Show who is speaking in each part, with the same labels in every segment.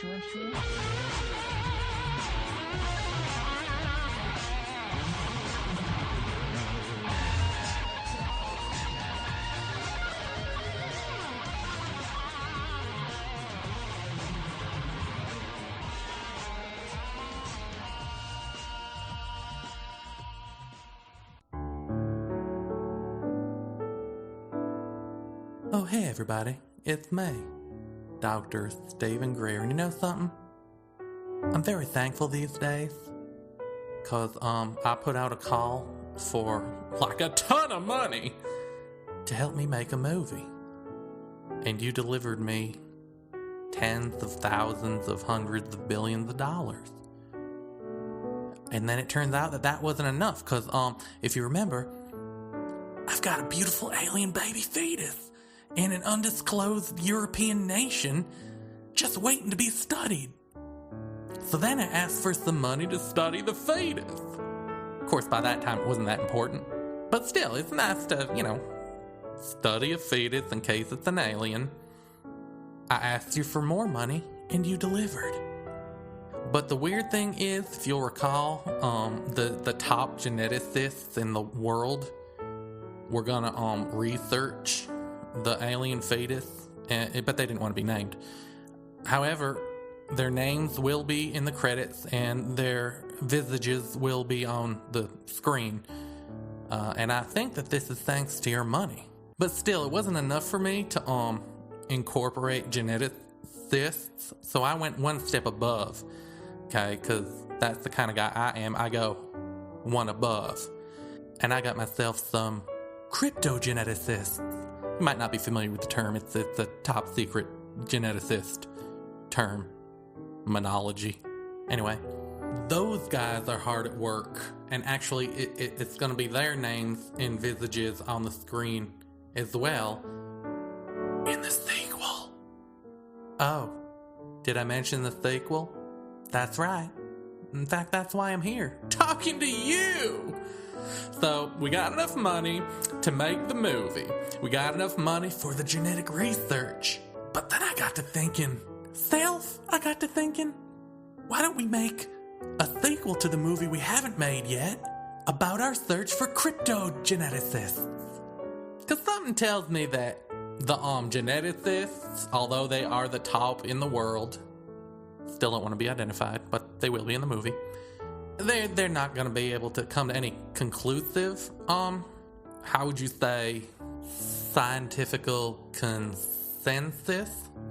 Speaker 1: True.
Speaker 2: Oh, hey everybody, it's me, Dr. Stephen Greer, and you know something? I'm very thankful these days, cause I put out a call for like a ton of money to help me make a movie, and you delivered me tens of thousands of hundreds of billions of dollars. And then it turns out that wasn't enough, cause if you remember, I've got a beautiful alien baby fetus in an undisclosed European nation just waiting to be studied. So then I asked for some money to study the fetus. Of course, by that time it wasn't that important. But still, it's nice to, study a fetus in case it's an alien. I asked you for more money, and you delivered. But the weird thing is, if you'll recall, the top geneticists in the world were gonna research the alien fetus, but they didn't want to be named. However, their names will be in the credits and their visages will be on the screen. And I think that this is thanks to your money. But still, it wasn't enough for me to incorporate geneticists, so I went one step above, okay, because that's the kind of guy I am. I go one above. And I got myself some cryptogeneticists. You might not be familiar with the term. It's a top secret geneticist term. Monology. Anyway, those guys are hard at work. And actually, it's going to be their names and visages on the screen as well in the sequel. Oh, did I mention the sequel? That's right. In fact, that's why I'm here, talking to you. So, we got enough money to make the movie. We got enough money for the genetic research. But then I got to thinking, why don't we make a sequel to the movie we haven't made yet about our search for cryptogeneticists? Because something tells me that the geneticists, although they are the top in the world, still don't want to be identified, but they will be in the movie. They're not going to be able to come to any conclusive, how would you say, scientifical consensus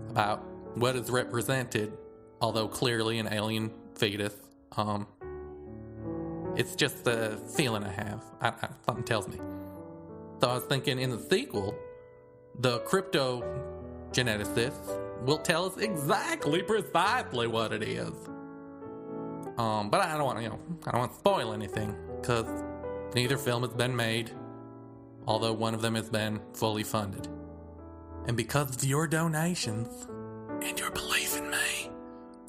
Speaker 2: about what is represented, although clearly an alien fetus. It's just a feeling I have. Something tells me. So I was thinking in the sequel, the crypto geneticists will tell us precisely what it is. But I don't want to spoil anything, because neither film has been made, although one of them has been fully funded. And because of your donations and your belief in me,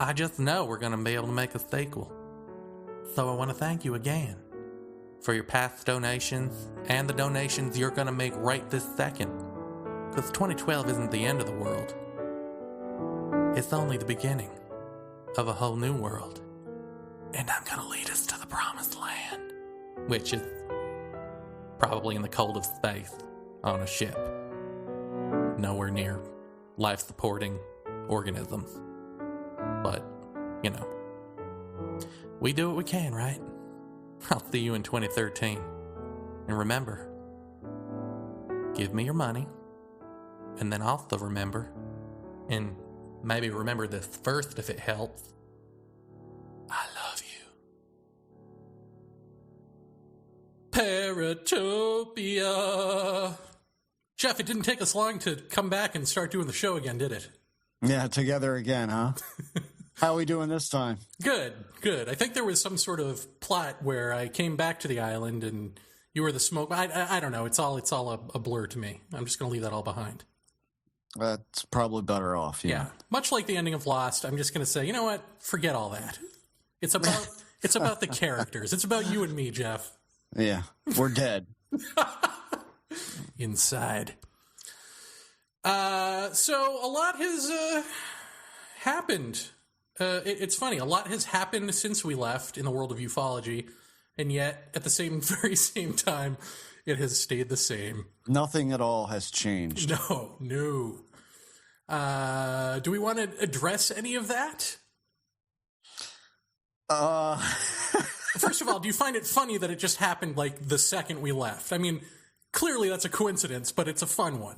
Speaker 2: I just know we're going to be able to make a sequel. So I want to thank you again for your past donations and the donations you're going to make right this second. Because 2012 isn't the end of the world. It's only the beginning of a whole new world. And I'm going to lead us to the promised land, which is probably in the cold of space on a ship. Nowhere near life-supporting organisms. But, we do what we can, right? I'll see you in 2013. And remember, give me your money, and then also remember, and maybe remember this first if it helps, I love you. Paratopia.
Speaker 3: Jeff, it didn't take us long to come back and start doing the show again, did it?
Speaker 4: Yeah, together again, huh? How are we doing this time?
Speaker 3: Good. I think there was some sort of plot where I came back to the island and you were the smoke. I don't know. It's all a blur to me. I'm just going to leave that all behind.
Speaker 4: That's probably better off, yeah.
Speaker 3: Much like the ending of Lost, I'm just going to say, you know what? Forget all that. It's about the characters. It's about you and me, Jeff.
Speaker 4: Yeah, we're dead.
Speaker 3: Inside. So a lot has happened It's funny. A lot has happened since we left in the world of ufology, and yet at the very same time, it has stayed the same.
Speaker 4: Nothing at all has changed.
Speaker 3: No. Do we want to address any of that? First of all, do you find it funny that it just happened like the second we left? I mean, clearly that's a coincidence, but it's a fun one.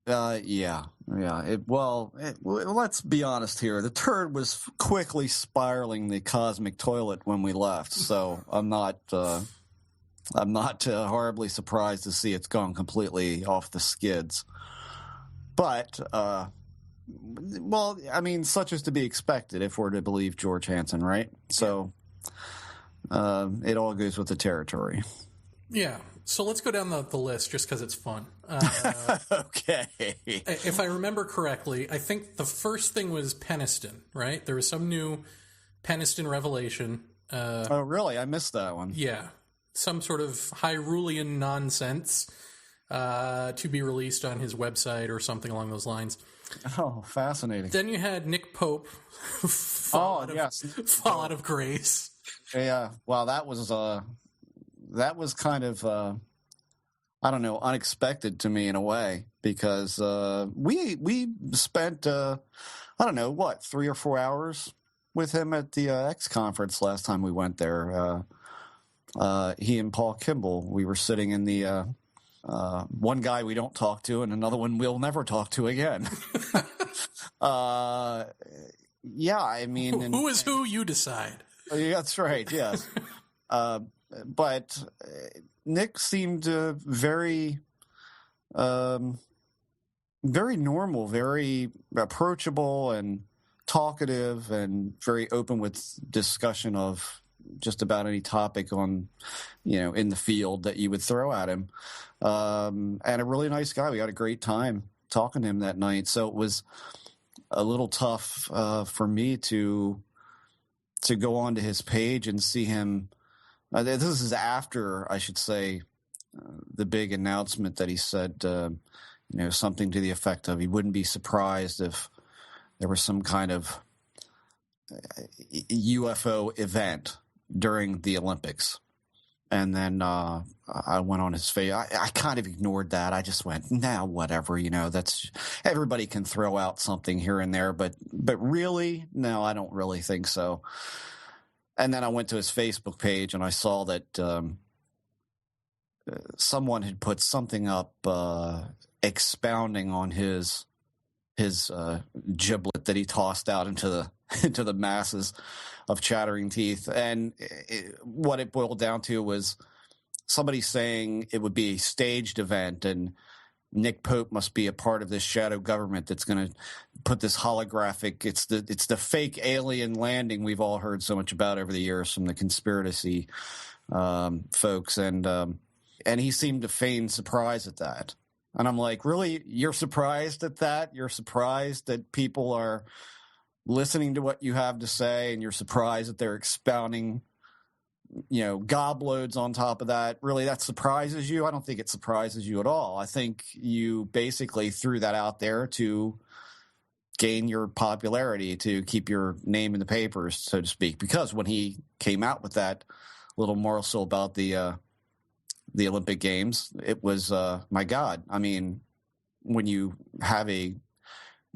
Speaker 4: Yeah. Let's be honest here. The turd was quickly spiraling the cosmic toilet when we left, so I'm not horribly surprised to see it's gone completely off the skids. But, such is to be expected if we're to believe George Hansen, right? So, it all goes with the territory.
Speaker 3: Yeah. So let's go down the list just because it's fun.
Speaker 4: Okay.
Speaker 3: If I remember correctly, I think the first thing was Peniston, right? There was some new Peniston revelation.
Speaker 4: Oh, really? I missed that one.
Speaker 3: Yeah. Some sort of Hyrulean nonsense to be released on his website or something along those lines.
Speaker 4: Oh, fascinating.
Speaker 3: Then you had Nick Pope fall out of grace.
Speaker 4: Yeah. Well, that was kind of, unexpected to me in a way, because we spent, 3 or 4 hours with him at the X conference last time we went there. He and Paul Kimball, we were sitting in the one guy we don't talk to and another one we'll never talk to again. Yeah, I mean...
Speaker 3: Who is who, you decide.
Speaker 4: That's right, yes. But Nick seemed very normal, very approachable and talkative, and very open with discussion of just about any topic in the field that you would throw at him. And a really nice guy. We had a great time talking to him that night. So it was a little tough for me to go onto his page and see him. This is after, I should say, the big announcement that he said, something to the effect of he wouldn't be surprised if there was some kind of UFO event during the Olympics. And then I went on his face. I kind of ignored that. I just went, whatever, that's everybody can throw out something here and there, but really, no, I don't really think so. And then I went to his Facebook page and I saw that someone had put something up expounding on his giblet that he tossed out into the masses of chattering teeth. And what it boiled down to was somebody saying it would be a staged event and Nick Pope must be a part of this shadow government that's going to put this holographic, it's the fake alien landing we've all heard so much about over the years from the conspiracy folks. And he seemed to feign surprise at that. And I'm like, really? You're surprised at that? You're surprised that people are listening to what you have to say, and you're surprised that they're expounding, gobloads on top of that? Really, that surprises you? I don't think it surprises you at all. I think you basically threw that out there to gain your popularity, to keep your name in the papers, so to speak. Because when he came out with that little morsel about the Olympic Games, it was, my God. I mean, when you have a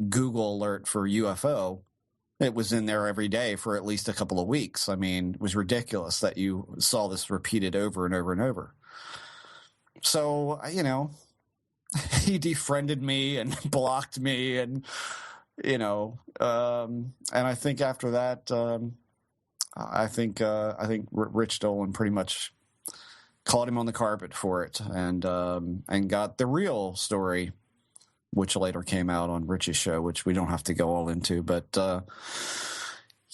Speaker 4: Google alert for UFO, it was in there every day for at least a couple of weeks. I mean, it was ridiculous that you saw this repeated over and over and over. So, he defriended me and blocked me, and, and I think after that, I think Rich Dolan pretty much called him on the carpet for it, and got the real story, which later came out on Rich's show, which we don't have to go all into. But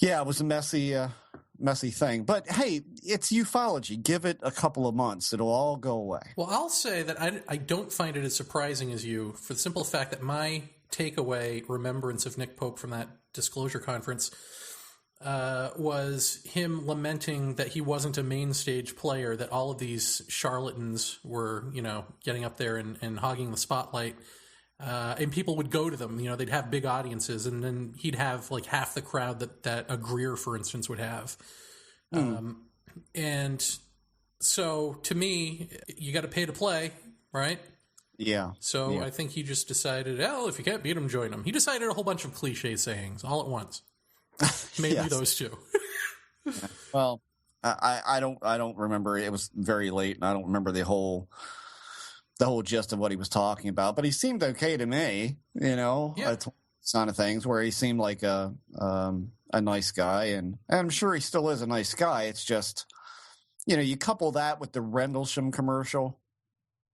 Speaker 4: it was a messy thing. But hey, it's ufology. Give it a couple of months; it'll all go away.
Speaker 3: Well, I'll say that I don't find it as surprising as you, for the simple fact that my takeaway remembrance of Nick Pope from that disclosure conference was him lamenting that he wasn't a main stage player, that all of these charlatans were, getting up there and hogging the spotlight. And people would go to them. You know, they'd have big audiences, and then he'd have like half the crowd that a Greer, for instance, would have. And so, to me, you got to pay to play, right?
Speaker 4: Yeah.
Speaker 3: So I think he just decided, oh, if you can't beat him, join him. He decided a whole bunch of cliche sayings all at once. Maybe those two.
Speaker 4: Well, I don't remember. It was very late, and I don't remember the whole gist of what he was talking about. But he seemed okay to me. You know, it's kind of things where he seemed like a nice guy, and I'm sure he still is a nice guy. It's just, you know, you couple that with the Rendlesham commercial,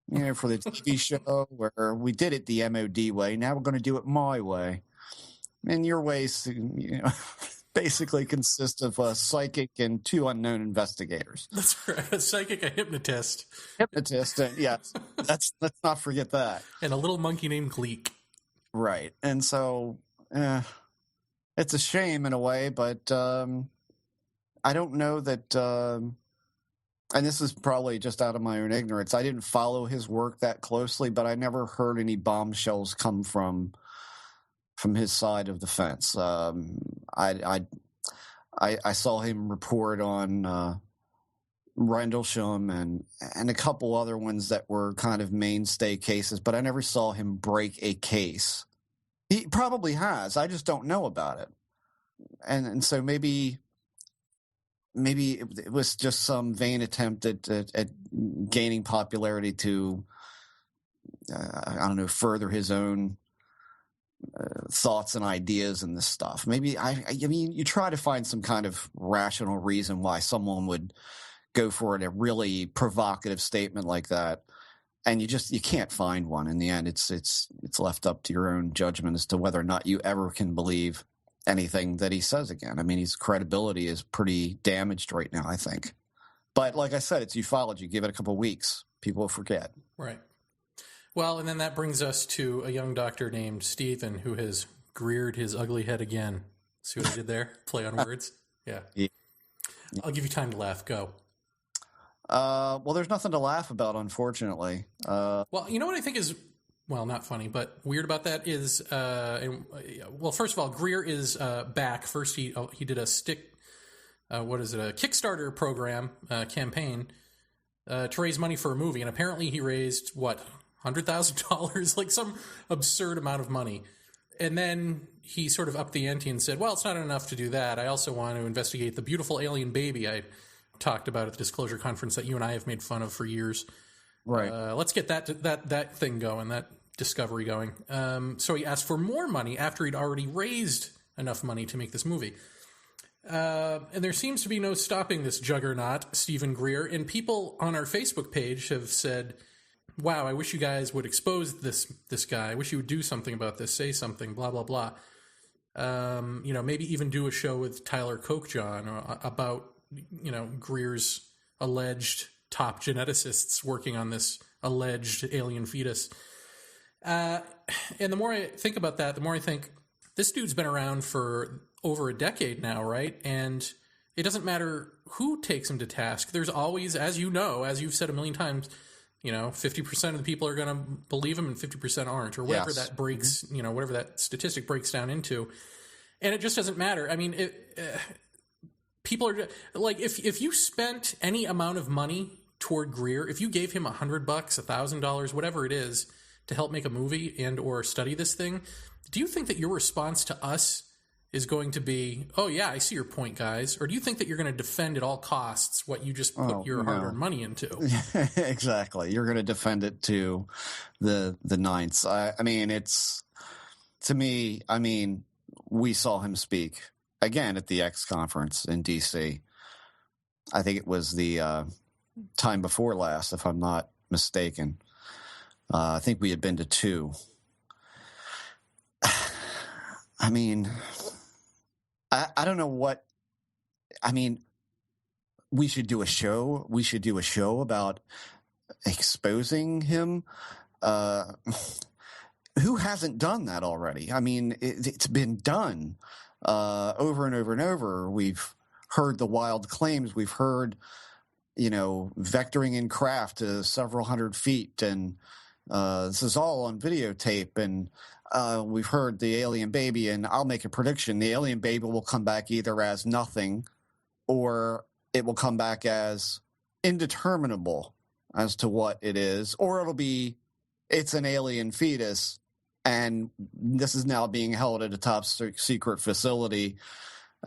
Speaker 4: you know, for the TV show where we did it the MOD way. Now we're going to do it my way. And your ways, you know, basically consist of a psychic and two unknown investigators.
Speaker 3: That's right. A psychic, a hypnotist.
Speaker 4: Yes. Let's not forget that.
Speaker 3: And a little monkey named Gleek.
Speaker 4: Right. And so it's a shame in a way, but I don't know that, and this is probably just out of my own ignorance, I didn't follow his work that closely, but I never heard any bombshells come from his side of the fence. I saw him report on Rendlesham and a couple other ones that were kind of mainstay cases, but I never saw him break a case. He probably has. I just don't know about it. And so maybe it was just some vain attempt at gaining popularity to, I don't know, further his own thoughts and ideas and this stuff. Maybe I mean, you try to find some kind of rational reason why someone would go for a really provocative statement like that, and you can't find one. In the end, it's left up to your own judgment as to whether or not you ever can believe anything that he says again. I mean, his credibility is pretty damaged right now, I think. But like I said, it's ufology. Give it a couple of weeks, people will forget.
Speaker 3: Right. Well, and then that brings us to a young doctor named Stephen who has reared his ugly head again. See what I did there? Play on words? Yeah. I'll give you time to laugh. Go.
Speaker 4: Well, there's nothing to laugh about, unfortunately.
Speaker 3: Well, you know what I think is, well, not funny, but weird about that is, well, first of all, Greer is back. First, he did a a Kickstarter program, campaign to raise money for a movie, and apparently he raised, $100,000, like some absurd amount of money. And then he sort of upped the ante and said, well, it's not enough to do that. I also want to investigate the beautiful alien baby I talked about at the Disclosure Conference that you and I have made fun of for years.
Speaker 4: Right.
Speaker 3: Let's get that thing going, that discovery going. So he asked for more money after he'd already raised enough money to make this movie. And there seems to be no stopping this juggernaut, Stephen Greer. And people on our Facebook page have said, wow, I wish you guys would expose this guy. I wish you would do something about this, say something, blah, blah, blah. You know, maybe even do a show with Tyler Kochjohn about, you know, Greer's alleged top geneticists working on this alleged alien fetus. And the more I think about that, the more I think this dude's been around for over a decade now, right? And it doesn't matter who takes him to task. There's always, as you know, as you've said a million times, you know, 50% of the people are going to believe him and 50% aren't, or whatever that breaks, you know, whatever that statistic breaks down into. And it just doesn't matter. I mean, people are like, if you spent any amount of money toward Greer, if you gave him $100, $1,000, whatever it is, to help make a movie and or study this thing, do you think that your response to us is going to be, oh yeah, I see your point, guys? Or do you think that you're going to defend at all costs what you just put your hard-earned money into?
Speaker 4: Exactly. You're going to defend it to the ninths. I mean, it's, to me, I mean, we saw him speak again at the X conference in DC. I think it was the time before last, if I'm not mistaken. I think we had been to two. I mean, I don't know what, I mean, we should do a show. We should do a show about exposing him. Who hasn't done that already? I mean, it's been done over and over and over. We've heard the wild claims. We've heard, you know, vectoring in craft to several hundred feet and, This is all on videotape, and we've heard the alien baby, and I'll make a prediction. The alien baby will come back either as nothing, or it will come back as indeterminable as to what it is, or it's an alien fetus, and this is now being held at a top secret facility,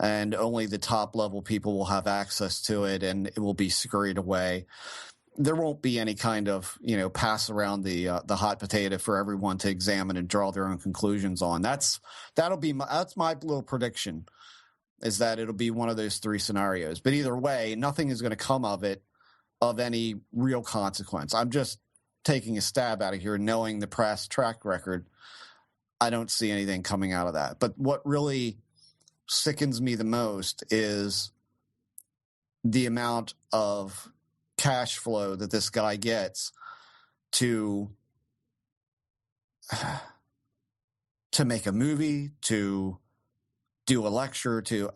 Speaker 4: and only the top level people will have access to it, and it will be scurried away. There won't be any kind of, pass around the hot potato for everyone to examine and draw their own conclusions on. That's my little prediction, is that it'll be one of those three scenarios. But either way, nothing is going to come of it of any real consequence. I'm just taking a stab out of here, knowing the past track record. I don't see anything coming out of that. But what really sickens me the most is the amount of cash flow that this guy gets to make a movie, to do a lecture, you've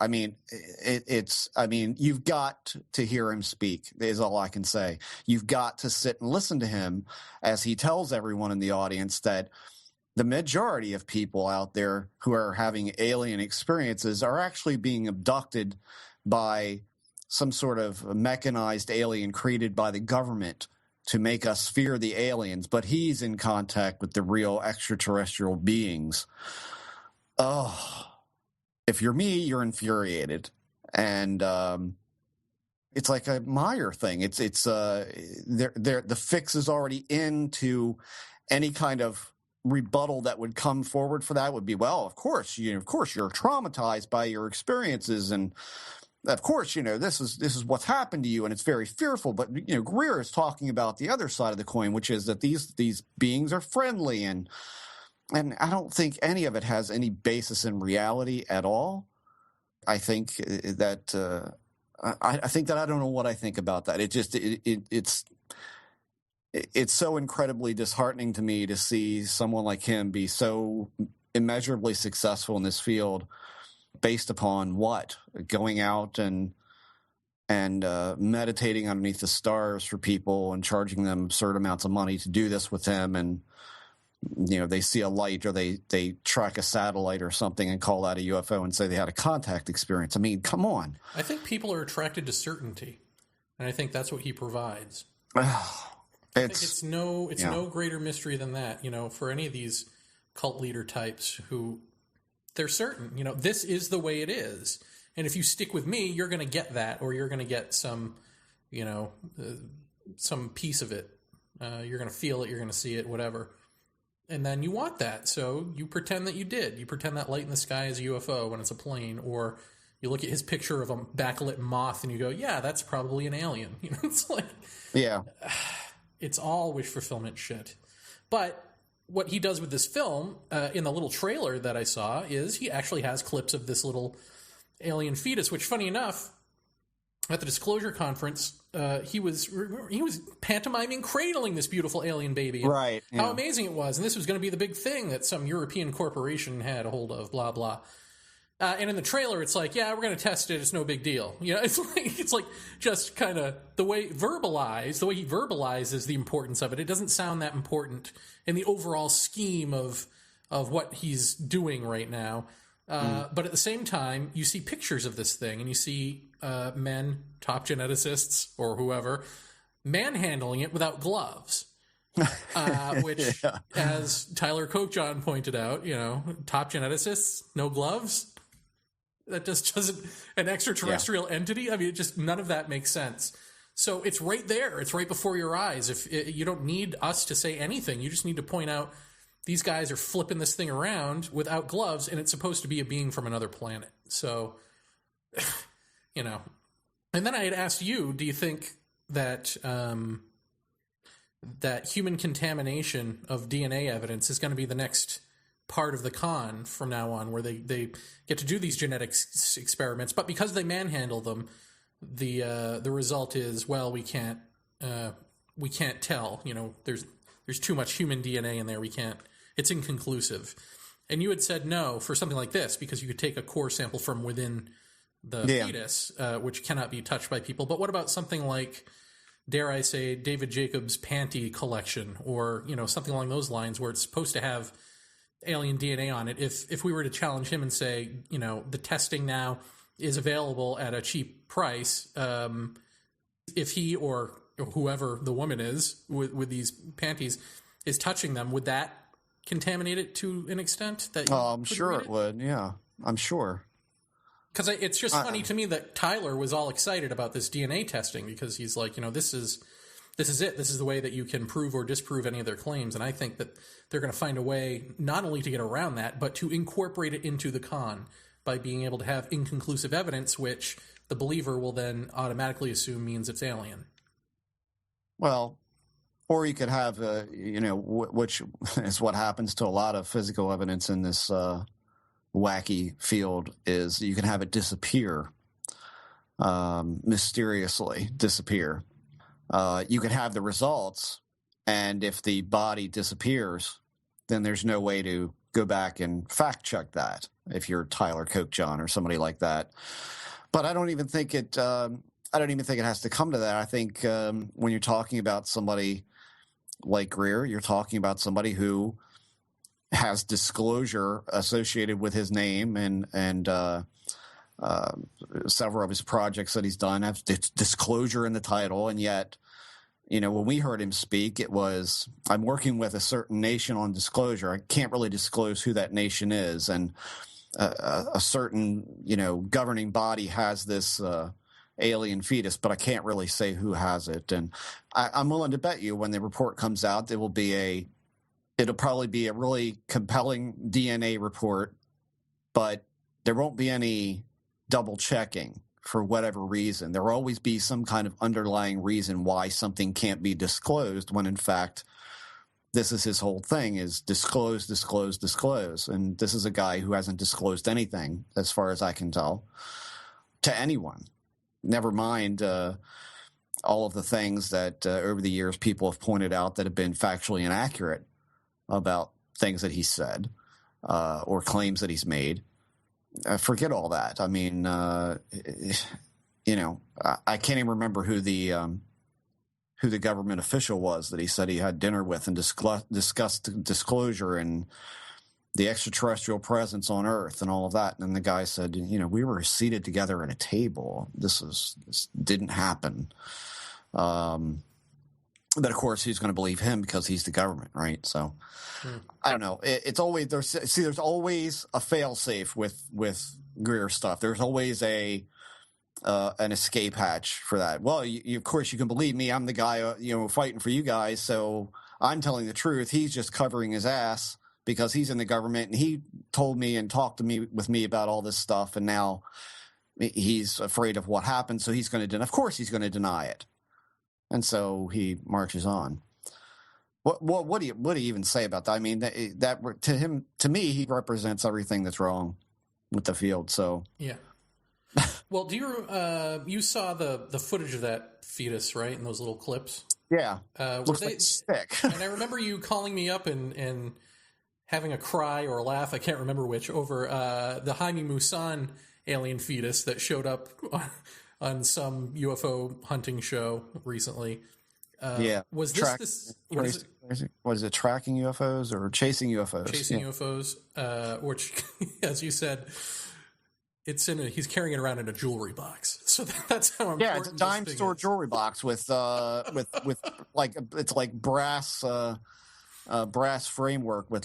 Speaker 4: got to hear him speak, is all I can say. You've got to sit and listen to him as he tells everyone in the audience that the majority of people out there who are having alien experiences are actually being abducted by some sort of mechanized alien created by the government to make us fear the aliens, but he's in contact with the real extraterrestrial beings. Oh, if you're me, you're infuriated. And it's like a Meyer thing. It's the fix is already into any kind of rebuttal that would come forward for that would be, well, of course you're traumatized by your experiences, and of course, this is what's happened to you, and it's very fearful. But Greer is talking about the other side of the coin, which is that these beings are friendly, and I don't think any of it has any basis in reality at all. I think that I think that I don't know what I think about that. It's so incredibly disheartening to me to see someone like him be so immeasurably successful in this field. Based upon what? Going out and meditating underneath the stars for people and charging them absurd amounts of money to do this with him. And, they see a light, or they track a satellite or something and call that a UFO and say they had a contact experience. I mean, come on.
Speaker 3: I think people are attracted to certainty, and I think that's what he provides. It's no greater mystery than that, for any of these cult leader types who... They're certain, this is the way it is. And if you stick with me, you're going to get that, or you're going to get some, some piece of it. You're going to feel it, you're going to see it, whatever. And then you want that. So you pretend that you did. You pretend that light in the sky is a UFO when it's a plane, or you look at his picture of a backlit moth and you go, yeah, that's probably an alien. It's like,
Speaker 4: yeah,
Speaker 3: it's all wish fulfillment shit. But what he does with this film, in the little trailer that I saw, is he actually has clips of this little alien fetus, which, funny enough, at the Disclosure Conference, he was pantomiming cradling this beautiful alien baby.
Speaker 4: Right.
Speaker 3: Yeah. How amazing it was. And this was going to be the big thing that some European corporation had a hold of, blah, blah. And in the trailer, it's like, yeah, we're going to test it. It's no big deal. It's like just kind of the way he verbalizes the importance of it. It doesn't sound that important in the overall scheme of what he's doing right now. But at the same time, you see pictures of this thing, and you see men, top geneticists or whoever, manhandling it without gloves. Which, yeah, as Tyler Kochjon pointed out, top geneticists, no gloves. That just doesn't, an extraterrestrial entity. I mean, none of that makes sense. So it's right there. It's right before your eyes. You don't need us to say anything. You just need to point out these guys are flipping this thing around without gloves, and it's supposed to be a being from another planet. So, And then I had asked you, do you think that that human contamination of DNA evidence is going to be the next part of the con from now on, where they get to do these genetics experiments, but because they manhandle them, the result is, well, we can't tell. There's too much human DNA in there. We can't. It's inconclusive. And you had said no for something like this because you could take a core sample from within the fetus, which cannot be touched by people. But what about something like dare I say, David Jacobs' panty collection, or something along those lines, where it's supposed to have alien DNA on it. If we were to challenge him and say, the testing now is available at a cheap price, if he or whoever the woman is with these panties is touching them, would that contaminate it to an extent that
Speaker 4: I'm sure it would. Yeah, I'm sure.
Speaker 3: Because it's just funny to me that Tyler was all excited about this DNA testing, because he's like, this is it. This is the way that you can prove or disprove any of their claims. And I think that they're going to find a way not only to get around that, but to incorporate it into the con by being able to have inconclusive evidence, which the believer will then automatically assume means it's alien.
Speaker 4: Well, or you could have, which is what happens to a lot of physical evidence in this wacky field, is you can have it disappear, mysteriously disappear. You can have the results, and if the body disappears, then there's no way to go back and fact check that if you're Tyler Kochjon or somebody like that. But I don't even think it has to come to that. I think when you're talking about somebody like Greer, you're talking about somebody who has disclosure associated with his name, and several of his projects that he's done have disclosure in the title. And yet, when we heard him speak, it was, I'm working with a certain nation on disclosure. I can't really disclose who that nation is. And a certain, governing body has this alien fetus, but I can't really say who has it. And I'm willing to bet you when the report comes out, it'll probably be a really compelling DNA report, but there won't be any double checking for whatever reason. There will always be some kind of underlying reason why something can't be disclosed, when in fact, this is his whole thing, is disclose, disclose, disclose. And this is a guy who hasn't disclosed anything, as far as I can tell, to anyone. Never mind all of the things that over the years people have pointed out that have been factually inaccurate about things that he said or claims that he's made. Forget all that. I mean, I can't even remember who the government official was that he said he had dinner with and discussed disclosure and the extraterrestrial presence on Earth and all of that. And the guy said, we were seated together at a table. This didn't happen. But of course, who's going to believe him because he's the government, right? So I don't know. It's always there's always a fail-safe with Greer stuff. There's always an escape hatch for that. Well, of course you can believe me. I'm the guy, fighting for you guys. So I'm telling the truth. He's just covering his ass because he's in the government, and he told me and talked with me about all this stuff, and now he's afraid of what happened. So he's going to of course he's going to deny it. And so he marches on. What do you even say about that? I mean, that to me, he represents everything that's wrong with the field. So
Speaker 3: yeah. Well, do you saw the footage of that fetus, right? In those little clips.
Speaker 4: Yeah. Looks like stick.
Speaker 3: And I remember you calling me up and having a cry or a laugh, I can't remember which, over the Jaime Maussan alien fetus that showed up on some UFO hunting show recently.
Speaker 4: Yeah.
Speaker 3: Was this
Speaker 4: what is it, tracking UFOs or chasing UFOs?
Speaker 3: Chasing UFOs, which, as you said, he's carrying it around in a jewelry box. So that's how important.
Speaker 4: Yeah, it's a dime store jewelry box with like, it's like brass framework with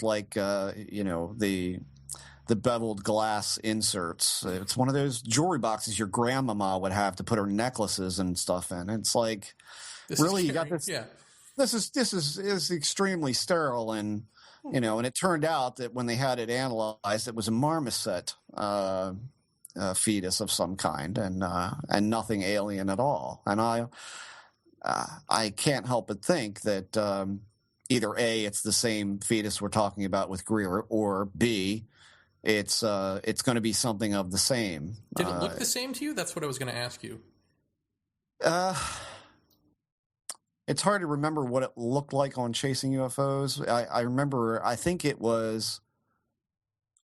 Speaker 4: the beveled glass inserts. It's one of those jewelry boxes your grandmama would have to put her necklaces and stuff in. It's like, you got this. Yeah. This is extremely sterile, and and it turned out that when they had it analyzed, it was a marmoset fetus of some kind, and nothing alien at all. And I can't help but think that either A, it's the same fetus we're talking about with Greer, or B, it's going to be something of the same.
Speaker 3: Did it look the same to you? That's what I was going to ask you.
Speaker 4: It's hard to remember what it looked like on Chasing UFOs. I remember. I think it was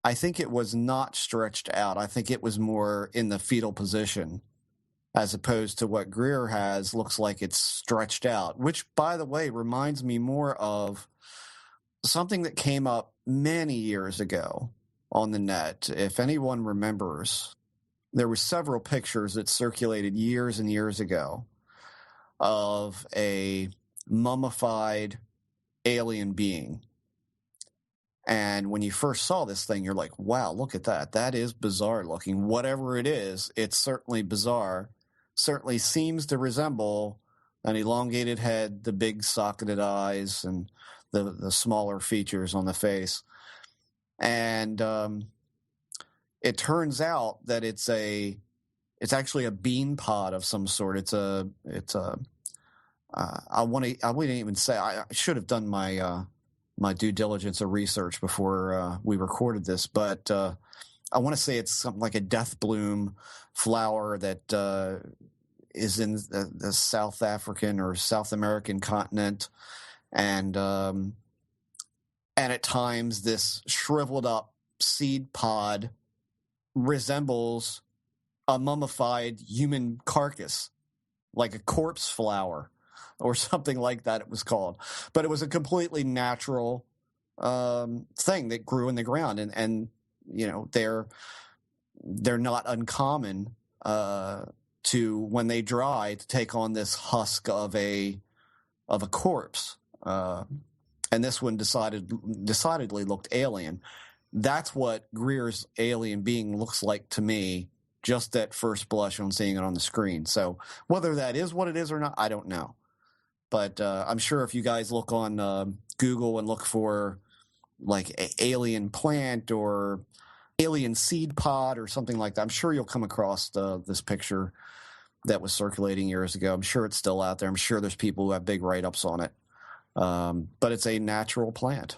Speaker 4: not stretched out. I think it was more in the fetal position as opposed to what Greer has, looks like it's stretched out, which, by the way, reminds me more of something that came up many years ago on the net. If anyone remembers, there were several pictures that circulated years and years ago of a mummified alien being. And when you first saw this thing, you're like, wow, look at that. That is bizarre looking. Whatever it is, it's certainly bizarre. Certainly seems to resemble an elongated head, the big socketed eyes, and the smaller features on the face. And it turns out that it's actually a bean pod of some sort. I wouldn't even say, I should have done my due diligence or research before we recorded this, but I want to say it's something like a death bloom flower that is in the South African or South American continent, and at times this shriveled up seed pod resembles a mummified human carcass, like a corpse flower or something like that it was called. But it was a completely natural thing that grew in the ground. And you know, they're not uncommon to, when they dry, to take on this husk of a corpse. And this one decidedly looked alien. That's what Greer's alien being looks like to me, just at first blush on seeing it on the screen. So whether that is what it is or not, I don't know. But I'm sure if you guys look on Google and look for like alien plant or alien seed pod or something like that, I'm sure you'll come across this picture that was circulating years ago. I'm sure it's still out there. I'm sure there's people who have big write-ups on it. But it's a natural plant.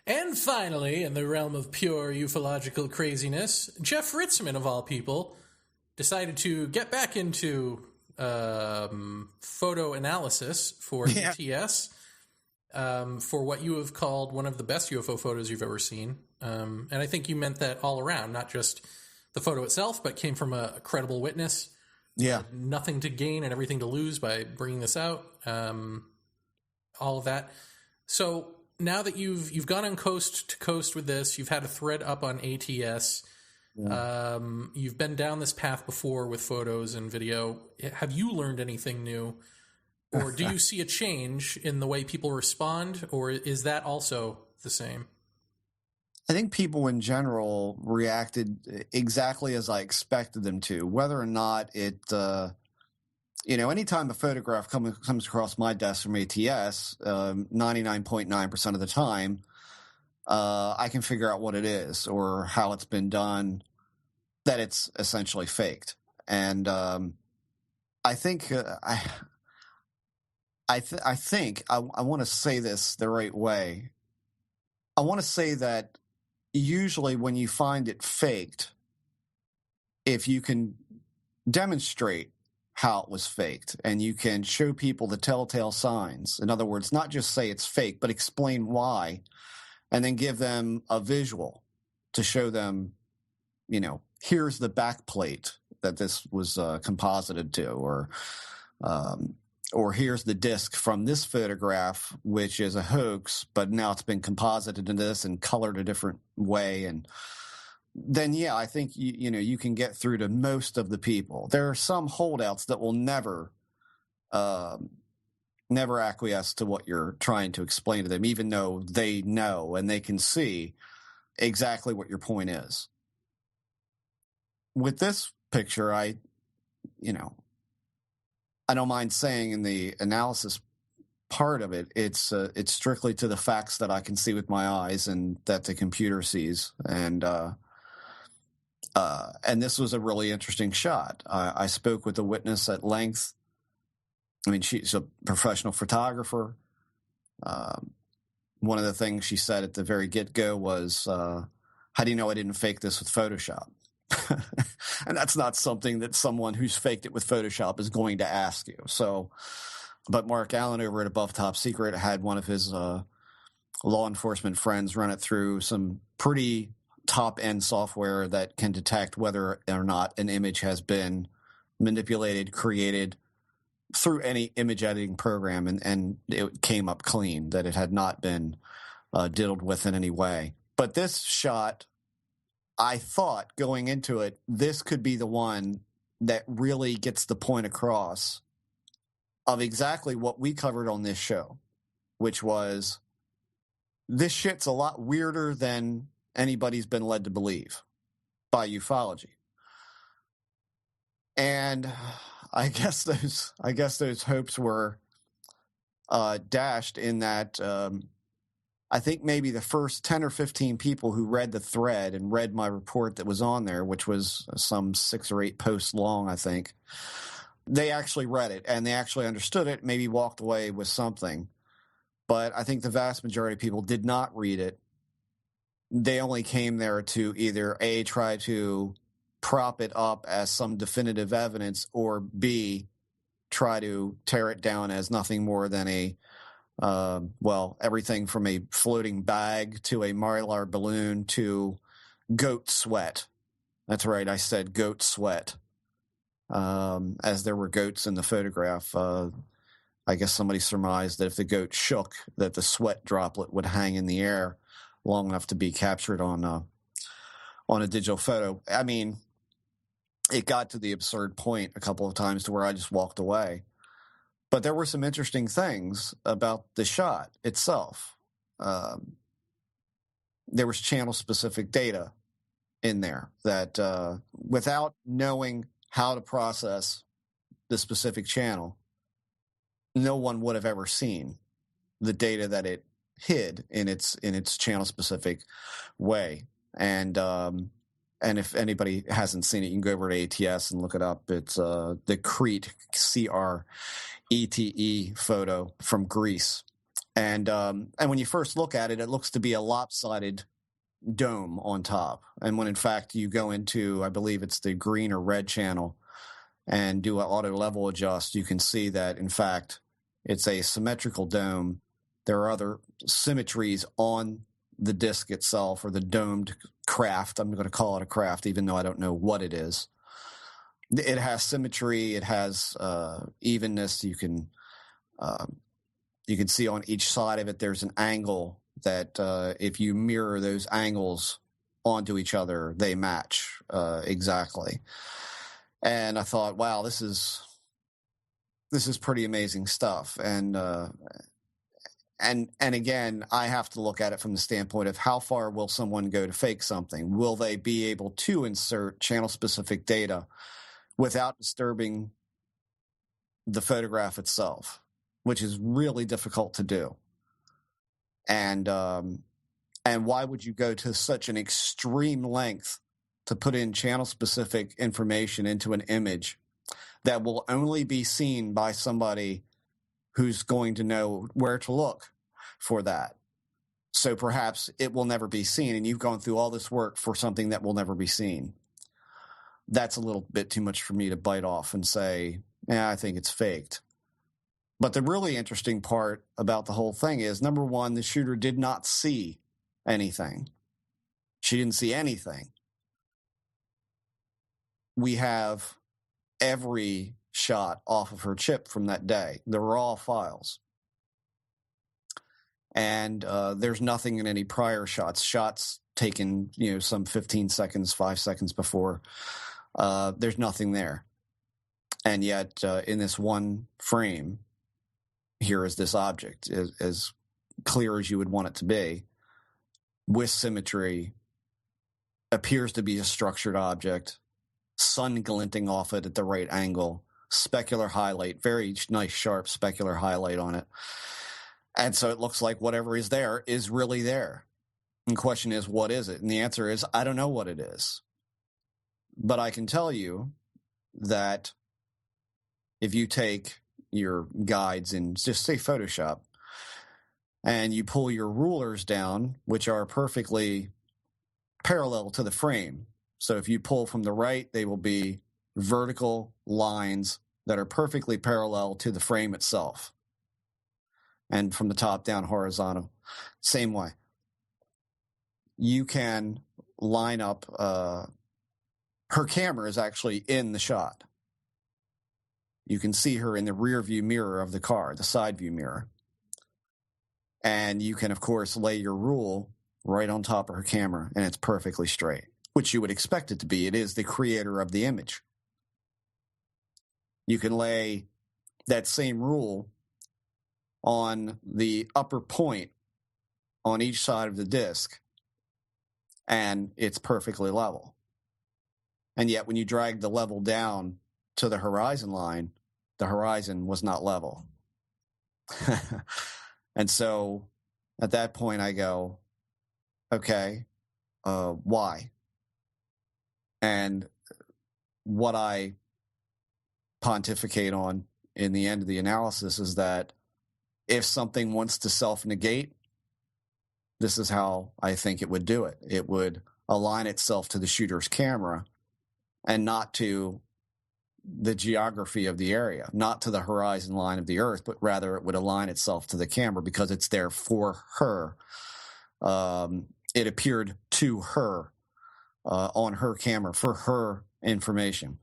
Speaker 3: And finally, in the realm of pure ufological craziness, Jeff Ritzmann, of all people, decided to get back into photo analysis for ETS, for what you have called one of the best UFO photos you've ever seen. And I think you meant that all around, not just the photo itself, but came from a credible witness.
Speaker 4: Yeah.
Speaker 3: Nothing to gain and everything to lose by bringing this out. All of that. So now that you've gone on coast to coast with this, you've had a thread up on ATS. Yeah. You've been down this path before with photos and video. Have you learned anything new? Or do you see a change in the way people respond? Or is that also the same?
Speaker 4: I think people in general reacted exactly as I expected them to, whether or not it, anytime a photograph comes across my desk from ATS, 99.9% of the time, I can figure out what it is or how it's been done, that it's essentially faked. And I think I want to say this the right way. I want to say that usually when you find it faked, if you can demonstrate how it was faked and you can show people the telltale signs, in other words, not just say it's fake, but explain why, and then give them a visual to show them, here's the back plate that this was composited to, or here's the disc from this photograph, which is a hoax, but now it's been composited into this and colored a different way. And then, yeah, I think, you can get through to most of the people. There are some holdouts that will never acquiesce to what you're trying to explain to them, even though they know and they can see exactly what your point is. With this picture, I don't mind saying in the analysis part of it, it's strictly to the facts that I can see with my eyes and that the computer sees. And this was a really interesting shot. I spoke with the witness at length. I mean, she's a professional photographer. One of the things she said at the very get-go was, how do you know I didn't fake this with Photoshop? And that's not something that someone who's faked it with Photoshop is going to ask you. So, but Mark Allen over at Above Top Secret had one of his law enforcement friends run it through some pretty top-end software that can detect whether or not an image has been manipulated, created through any image editing program, and it came up clean, that it had not been diddled with in any way. But this shot, I thought going into it, this could be the one that really gets the point across of exactly what we covered on this show, which was this shit's a lot weirder than anybody's been led to believe by ufology. And I guess those hopes were dashed in that I think maybe the first 10 or 15 people who read the thread and read my report that was on there, which was some 6 or 8 posts long, I think, they actually read it and they actually understood it, maybe walked away with something. But I think the vast majority of people did not read it. They only came there to either A, try to prop it up as some definitive evidence, or B, try to tear it down as nothing more than everything from a floating bag to a Mylar balloon to goat sweat. That's right, I said goat sweat. As there were goats in the photograph, I guess somebody surmised that if the goat shook, that the sweat droplet would hang in the air long enough to be captured on a digital photo. I mean, it got to the absurd point a couple of times to where I just walked away. But there were some interesting things about the shot itself. There was channel-specific data in there that without knowing how to process the specific channel, no one would have ever seen the data that it hid in its channel-specific way. And if anybody hasn't seen it, you can go over to ATS and look it up. It's the Crete, CRETE photo from Greece. And when you first look at it, it looks to be a lopsided dome on top. And when in fact you go into, I believe it's the green or red channel, and do an auto level adjust, you can see that in fact it's a symmetrical dome. There are other symmetries on the disc itself, or the domed craft. I'm going to call it a craft, even though I don't know what it is. It has symmetry. It has evenness. You can see on each side of it there's an angle that if you mirror those angles onto each other, they match exactly. And I thought, wow, this is pretty amazing stuff. And again, I have to look at it from the standpoint of how far will someone go to fake something? Will they be able to insert channel-specific data without disturbing the photograph itself, which is really difficult to do? And why would you go to such an extreme length to put in channel-specific information into an image that will only be seen by somebody who's going to know where to look for that? So perhaps it will never be seen, and you've gone through all this work for something that will never be seen. That's a little bit too much for me to bite off and say, yeah, I think it's faked. But the really interesting part about the whole thing is, number one, the shooter did not see anything. She didn't see anything. We have every shot off of her chip from that day, the raw files. And there's nothing in any prior shots taken, some 15 seconds, 5 seconds before. There's nothing there. And yet, in this one frame, here is this object, as clear as you would want it to be, with symmetry, appears to be a structured object, sun glinting off it at the right angle, specular highlight, very nice, sharp specular highlight on it. And so it looks like whatever is there is really there. And the question is, what is it? And the answer is, I don't know what it is. But I can tell you that if you take your guides in, just say Photoshop, and you pull your rulers down, which are perfectly parallel to the frame. So if you pull from the right, they will be vertical lines that are perfectly parallel to the frame itself. And from the top down, horizontal, same way. You can line up. Her camera is actually in the shot. You can see her in the rear view mirror of the car, the side view mirror. And you can, of course, lay your rule right on top of her camera, and it's perfectly straight, which you would expect it to be. It is the creator of the image. You can lay that same rule on the upper point on each side of the disc, and it's perfectly level. And yet when you drag the level down to the horizon line, the horizon was not level. And so at that point I go, okay, why? And what I pontificate on in the end of the analysis is that if something wants to self-negate, this is how I think it would do it. It would align itself to the shooter's camera and not to the geography of the area, not to the horizon line of the Earth, but rather it would align itself to the camera because it's there for her. It appeared to her on her camera for her information.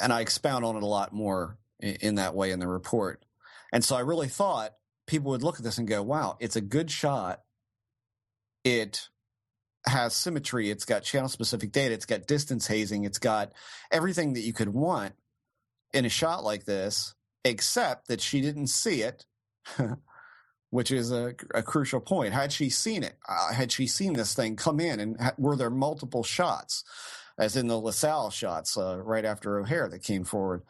Speaker 4: And I expound on it a lot more in that way in the report. And so I really thought people would look at this and go, wow, it's a good shot. It has symmetry. It's got channel-specific data. It's got distance hazing. It's got everything that you could want in a shot like this, except that she didn't see it, which is a crucial point. Had she seen it, had she seen this thing come in, and were there multiple shots, as in the LaSalle shots right after O'Hare that came forward?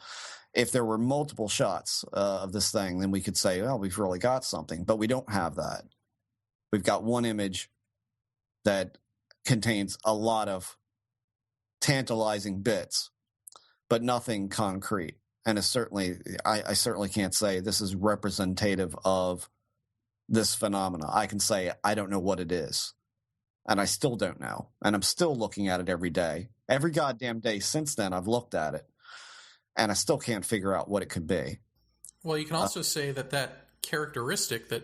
Speaker 4: If there were multiple shots of this thing, then we could say, well, we've really got something. But we don't have that. We've got one image that contains a lot of tantalizing bits, but nothing concrete. And it's certainly, I certainly can't say this is representative of this phenomena. I can say I don't know what it is, and I still don't know. And I'm still looking at it every day. Every goddamn day since then, I've looked at it, and I still can't figure out what it could be.
Speaker 3: Well, you can also say that characteristic that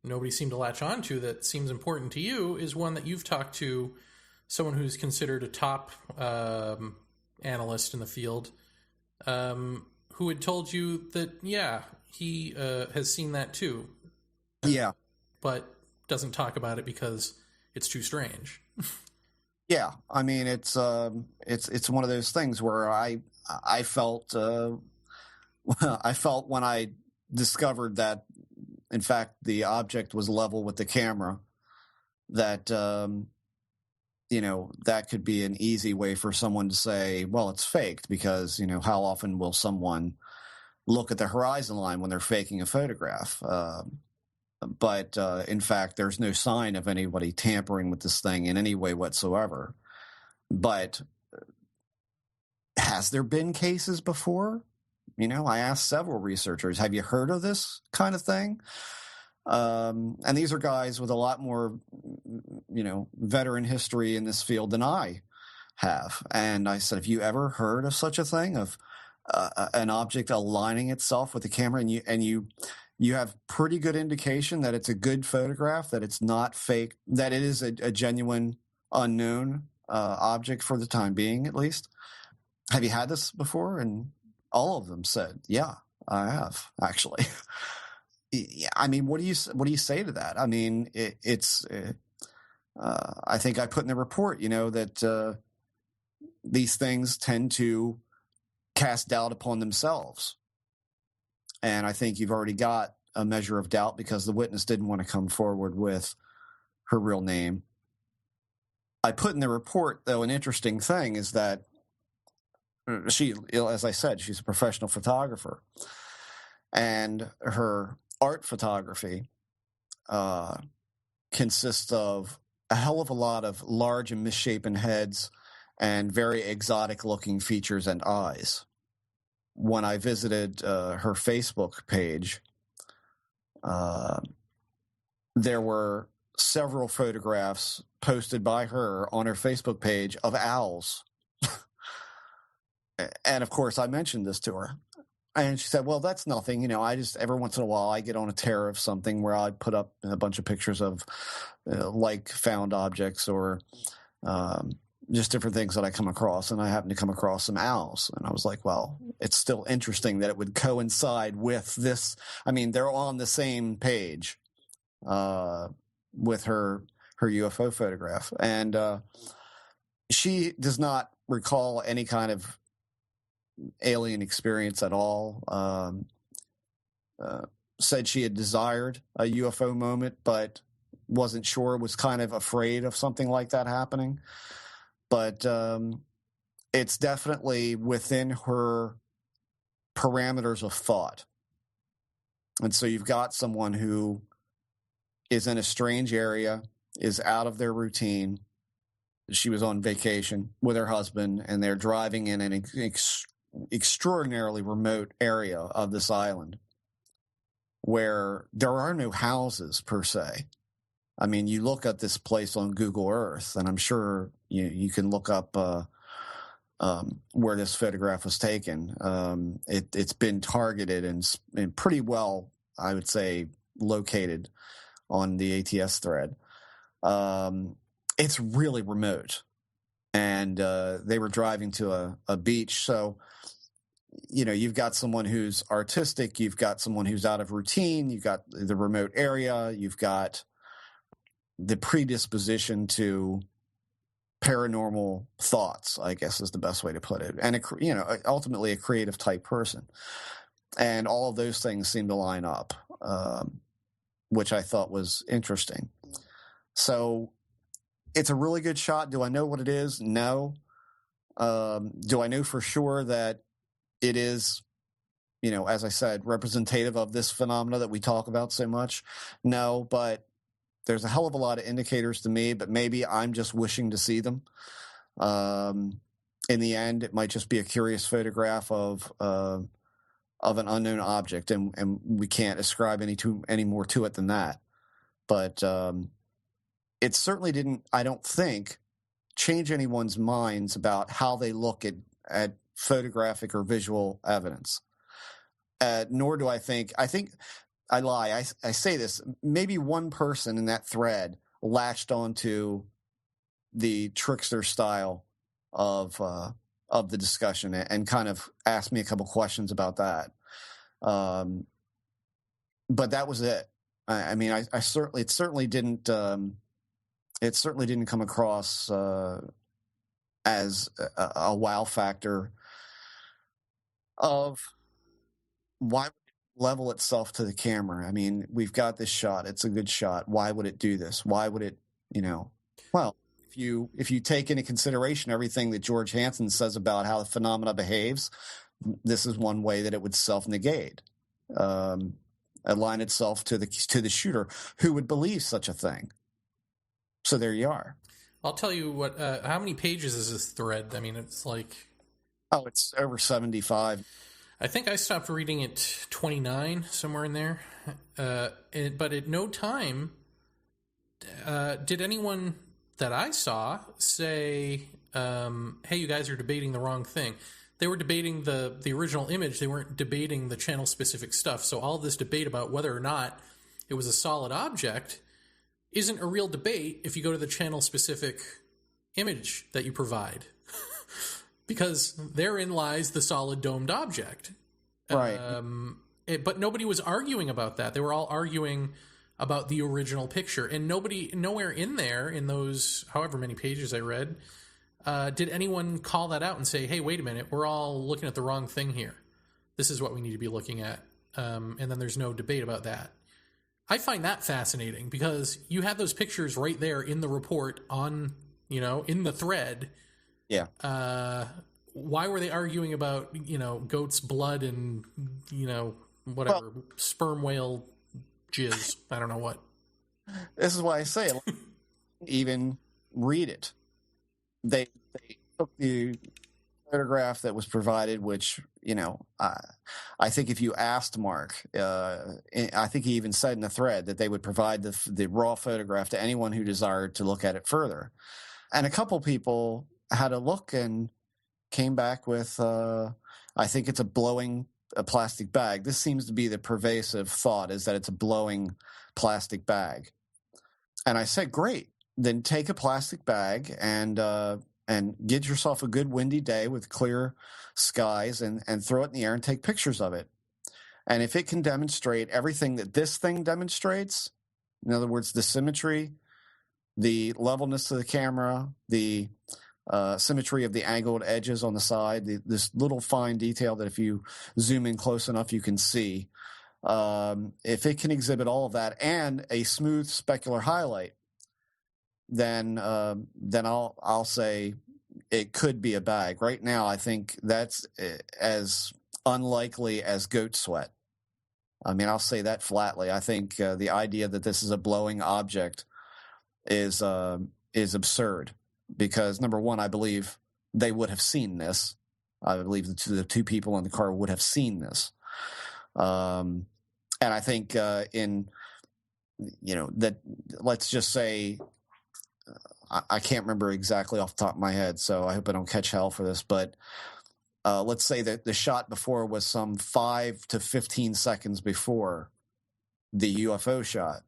Speaker 3: nobody seemed to latch on to that seems important to you is one that you've talked to someone who's considered a top analyst in the field, who had told you that, yeah, he has seen that too.
Speaker 4: Yeah.
Speaker 3: But doesn't talk about it because it's too strange.
Speaker 4: Yeah. I mean, it's one of those things where I felt, I felt when I discovered that, in fact, the object was level with the camera, that, that could be an easy way for someone to say, well, it's faked, because, how often will someone look at the horizon line when they're faking a photograph? But in fact, there's no sign of anybody tampering with this thing in any way whatsoever. But has there been cases before? I asked several researchers, have you heard of this kind of thing? And these are guys with a lot more, veteran history in this field than I have. And I said, have you ever heard of such a thing, of an object aligning itself with the camera, and you have pretty good indication that it's a good photograph, that it's not fake, that it is a genuine unknown object for the time being, at least? Have you had this before? And all of them said, yeah, I have, actually. I mean, what do you say to that? I mean, I think I put in the report, that these things tend to cast doubt upon themselves. And I think you've already got a measure of doubt because the witness didn't want to come forward with her real name. I put in the report, though, an interesting thing is that she, as I said, she's a professional photographer, and her art photography consists of a hell of a lot of large and misshapen heads and very exotic-looking features and eyes. When I visited her Facebook page, there were several photographs posted by her on her Facebook page of owls. And, of course, I mentioned this to her. And she said, well, that's nothing. I just, every once in a while, I get on a tear of something where I put up a bunch of pictures of, found objects or just different things that I come across. And I happened to come across some owls. And I was like, well, it's still interesting that it would coincide with this. I mean, they're on the same page with her UFO photograph. And she does not recall any kind of alien experience at all. Said she had desired a UFO moment, but wasn't sure, was kind of afraid of something like that happening. But it's definitely within her parameters of thought. And so you've got someone who is in a strange area, is out of their routine. She was on vacation with her husband, and they're driving in an extraordinarily remote area of this island where there are no houses per se. I mean, you look at this place on Google Earth, and I'm sure you can look up where this photograph was taken. It's been targeted and pretty well, I would say, located on the ATS thread. It's really remote, and they were driving to a beach. So, you've got someone who's artistic, you've got someone who's out of routine, you've got the remote area, you've got the predisposition to paranormal thoughts, I guess is the best way to put it. And, ultimately a creative type person. And all of those things seem to line up, which I thought was interesting. So it's a really good shot. Do I know what it is? No. Do I know for sure that it is, as I said, representative of this phenomena that we talk about so much? No, but there's a hell of a lot of indicators to me, but maybe I'm just wishing to see them. In the end, it might just be a curious photograph of an unknown object, and we can't ascribe any more to it than that. But it certainly didn't, I don't think, change anyone's minds about how they look at photographic or visual evidence. Nor do I think I lie. I say this. Maybe one person in that thread latched onto the trickster style of the discussion and kind of asked me a couple questions about that. But that was it. I mean, it certainly didn't come across as a wow factor of why would it level itself to the camera. I mean, we've got this shot. It's a good shot. Why would it do this? Why would it, well, if you take into consideration everything that George Hansen says about how the phenomena behaves, this is one way that it would self-negate, align itself to the shooter who would believe such a thing. So there you are.
Speaker 3: I'll tell you what, how many pages is this thread? I mean, it's like...
Speaker 4: Oh, it's over 75.
Speaker 3: I think I stopped reading at 29, somewhere in there. But at no time did anyone that I saw say, hey, you guys are debating the wrong thing. They were debating the original image. They weren't debating the channel-specific stuff. So all this debate about whether or not it was a solid object isn't a real debate if you go to the channel-specific image that you provide. Because therein lies the solid domed object.
Speaker 4: Right.
Speaker 3: But nobody was arguing about that. They were all arguing about the original picture. And nowhere in there, in those however many pages I read, did anyone call that out and say, hey, wait a minute, we're all looking at the wrong thing here. This is what we need to be looking at. And then there's no debate about that. I find that fascinating because you have those pictures right there in the report on, in the thread.
Speaker 4: Yeah.
Speaker 3: Why were they arguing about, goat's blood and, whatever, sperm whale jizz? I don't know what.
Speaker 4: This is why I say it. Even read it. They took the photograph that was provided, which, I think if you asked Mark, I think he even said in the thread that they would provide the raw photograph to anyone who desired to look at it further. And a couple people had a look and came back with, I think it's a plastic bag. This seems to be the pervasive thought, is that it's a blowing plastic bag. And I said, great. then take a plastic bag and get yourself a good windy day with clear skies and throw it in the air and take pictures of it. And if it can demonstrate everything that this thing demonstrates, in other words, the symmetry, the levelness of the camera, the symmetry of the angled edges on the side, this little fine detail that if you zoom in close enough you can see, if it can exhibit all of that and a smooth specular highlight, then I'll say it could be a bag. Right now, I think that's as unlikely as goat sweat. I mean, I'll say that flatly. I think the idea that this is a blowing object is absurd because, number one, I believe they would have seen this. I believe the two people in the car would have seen this. And I think that let's just say, I can't remember exactly off the top of my head, so I hope I don't catch hell for this, but let's say that the shot before was some 5 to 15 seconds before the UFO shot.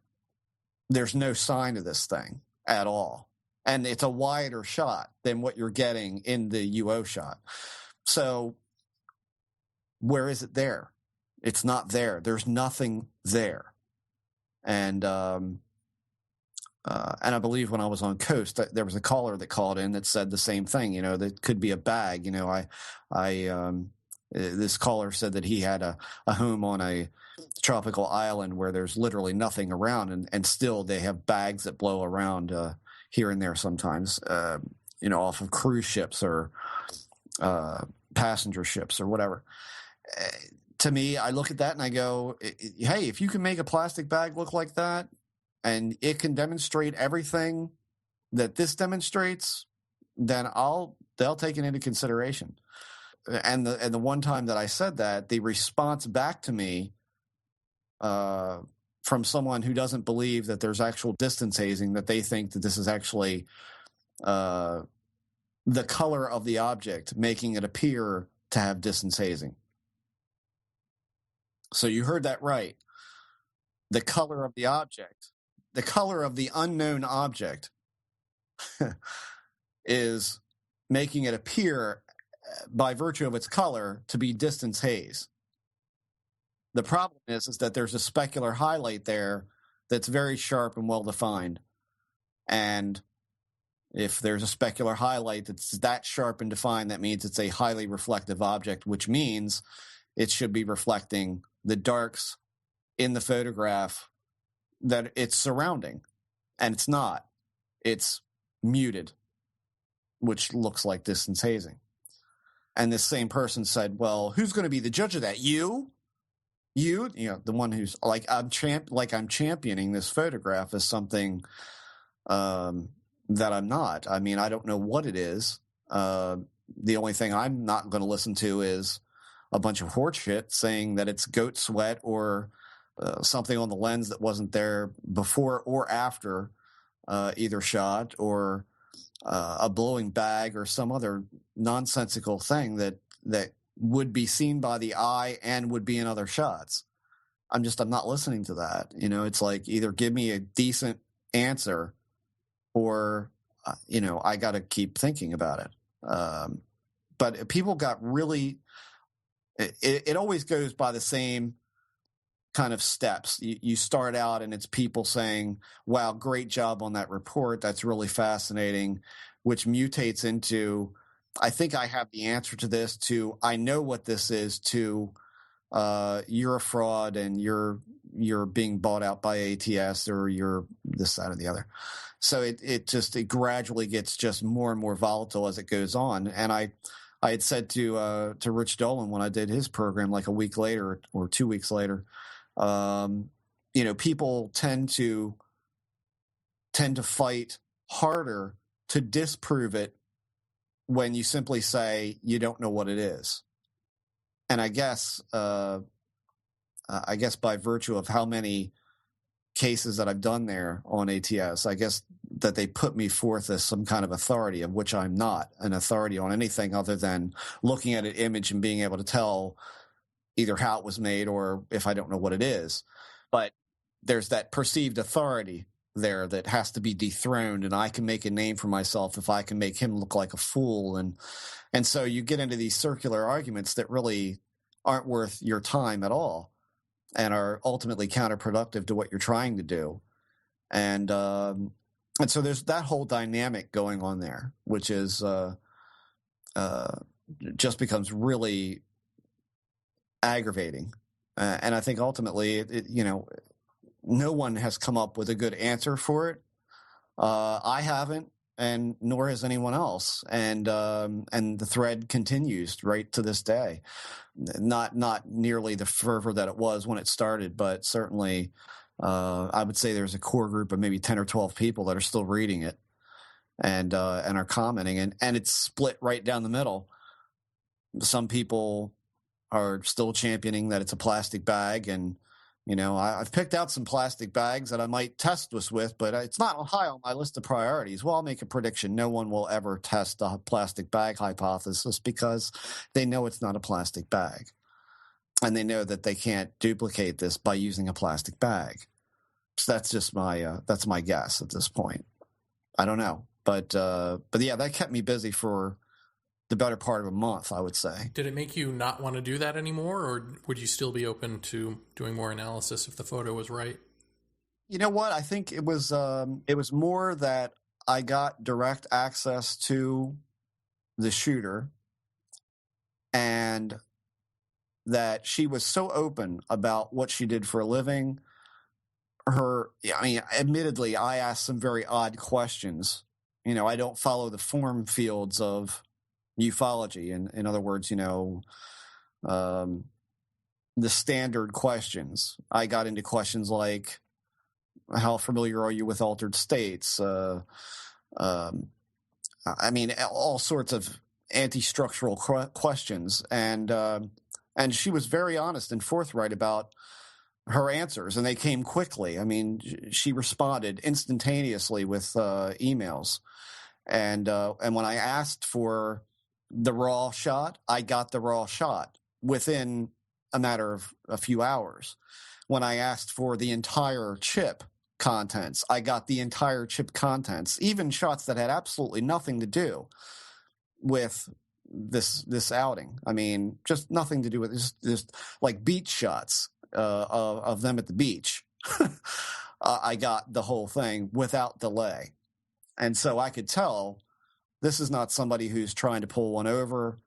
Speaker 4: There's no sign of this thing at all. And it's a wider shot than what you're getting in the UO shot. So where is it there? It's not there. There's nothing there. And I believe when I was on Coast, there was a caller that called in that said the same thing. That could be a bag. This caller said that he had a home on a tropical island where there's literally nothing around, and still they have bags that blow around here and there sometimes. Off of cruise ships or passenger ships or whatever. To me, I look at that and I go, hey, if you can make a plastic bag look like that, and it can demonstrate everything that this demonstrates, then they'll take it into consideration. And the one time that I said that, the response back to me from someone who doesn't believe that there's actual distance hazing, that they think that this is actually the color of the object making it appear to have distance hazing. So you heard that right. The color of the object. The color of the unknown object is making it appear, by virtue of its color, to be distance haze. The problem is that there's a specular highlight there that's very sharp and well-defined. And if there's a specular highlight that's that sharp and defined, that means it's a highly reflective object, which means it should be reflecting the darks in the photograph that it's surrounding, and it's not. It's muted, which looks like distance hazing. And this same person said, well, who's going to be the judge of that? You, the one who's like, I'm championing this photograph as something that I'm not. I mean, I don't know what it is. The only thing I'm not going to listen to is a bunch of horse shit saying that it's goat sweat or something on the lens that wasn't there before or after either shot, or a blowing bag or some other nonsensical thing that would be seen by the eye and would be in other shots. I'm not listening to that. It's like, either give me a decent answer or, I got to keep thinking about it. But people got really, it always goes by the same kind of steps. You start out and it's people saying, wow, great job on that report. That's really fascinating, which mutates into, I think I have the answer to this, to I know what this is, to you're a fraud and you're being bought out by ATS, or you're this, that, or the other. So it gradually gets just more and more volatile as it goes on. And I had said to Rich Dolan when I did his program, like a week later or 2 weeks later, people tend to fight harder to disprove it when you simply say you don't know what it is. And I guess by virtue of how many cases that I've done there on ATS, I guess that they put me forth as some kind of authority, of which I'm not an authority on anything other than looking at an image and being able to tell either how it was made or if I don't know what it is. But there's that perceived authority there that has to be dethroned, and I can make a name for myself if I can make him look like a fool. And so you get into these circular arguments that really aren't worth your time at all and are ultimately counterproductive to what you're trying to do. And so there's that whole dynamic going on there, which is just becomes really aggravating. And I think ultimately, no one has come up with a good answer for it. I haven't, and nor has anyone else. And the thread continues right to this day. Not nearly the fervor that it was when it started, but certainly I would say there's a core group of maybe 10 or 12 people that are still reading it and are commenting, and it's split right down the middle. Some people are still championing that it's a plastic bag, and I've picked out some plastic bags that I might test this with, but it's not high on my list of priorities. Well, I'll make a prediction. No one will ever test the plastic bag hypothesis because they know it's not a plastic bag. And they know that they can't duplicate this by using a plastic bag. So that's just that's my guess at this point. I don't know. But yeah, that kept me busy for the better part of a month, I would say.
Speaker 3: Did it make you not want to do that anymore, or would you still be open to doing more analysis if the photo was right?
Speaker 4: You know what? I think it was more that I got direct access to the shooter, and that she was so open about what she did for a living. Admittedly, I asked some very odd questions. I don't follow the form fields of ufology. And in other words, the standard questions. I got into questions like, how familiar are you with altered states? All sorts of anti-structural questions. And she was very honest and forthright about her answers, and they came quickly. I mean, she responded instantaneously with emails. And when I asked for the raw shot, I got the raw shot within a matter of a few hours. When I asked for the entire chip contents, I got the entire chip contents, even shots that had absolutely nothing to do with this outing. I mean, just nothing to do with this like beach shots of them at the beach. I got the whole thing without delay. And so I could tell this is not somebody who's trying to pull one over.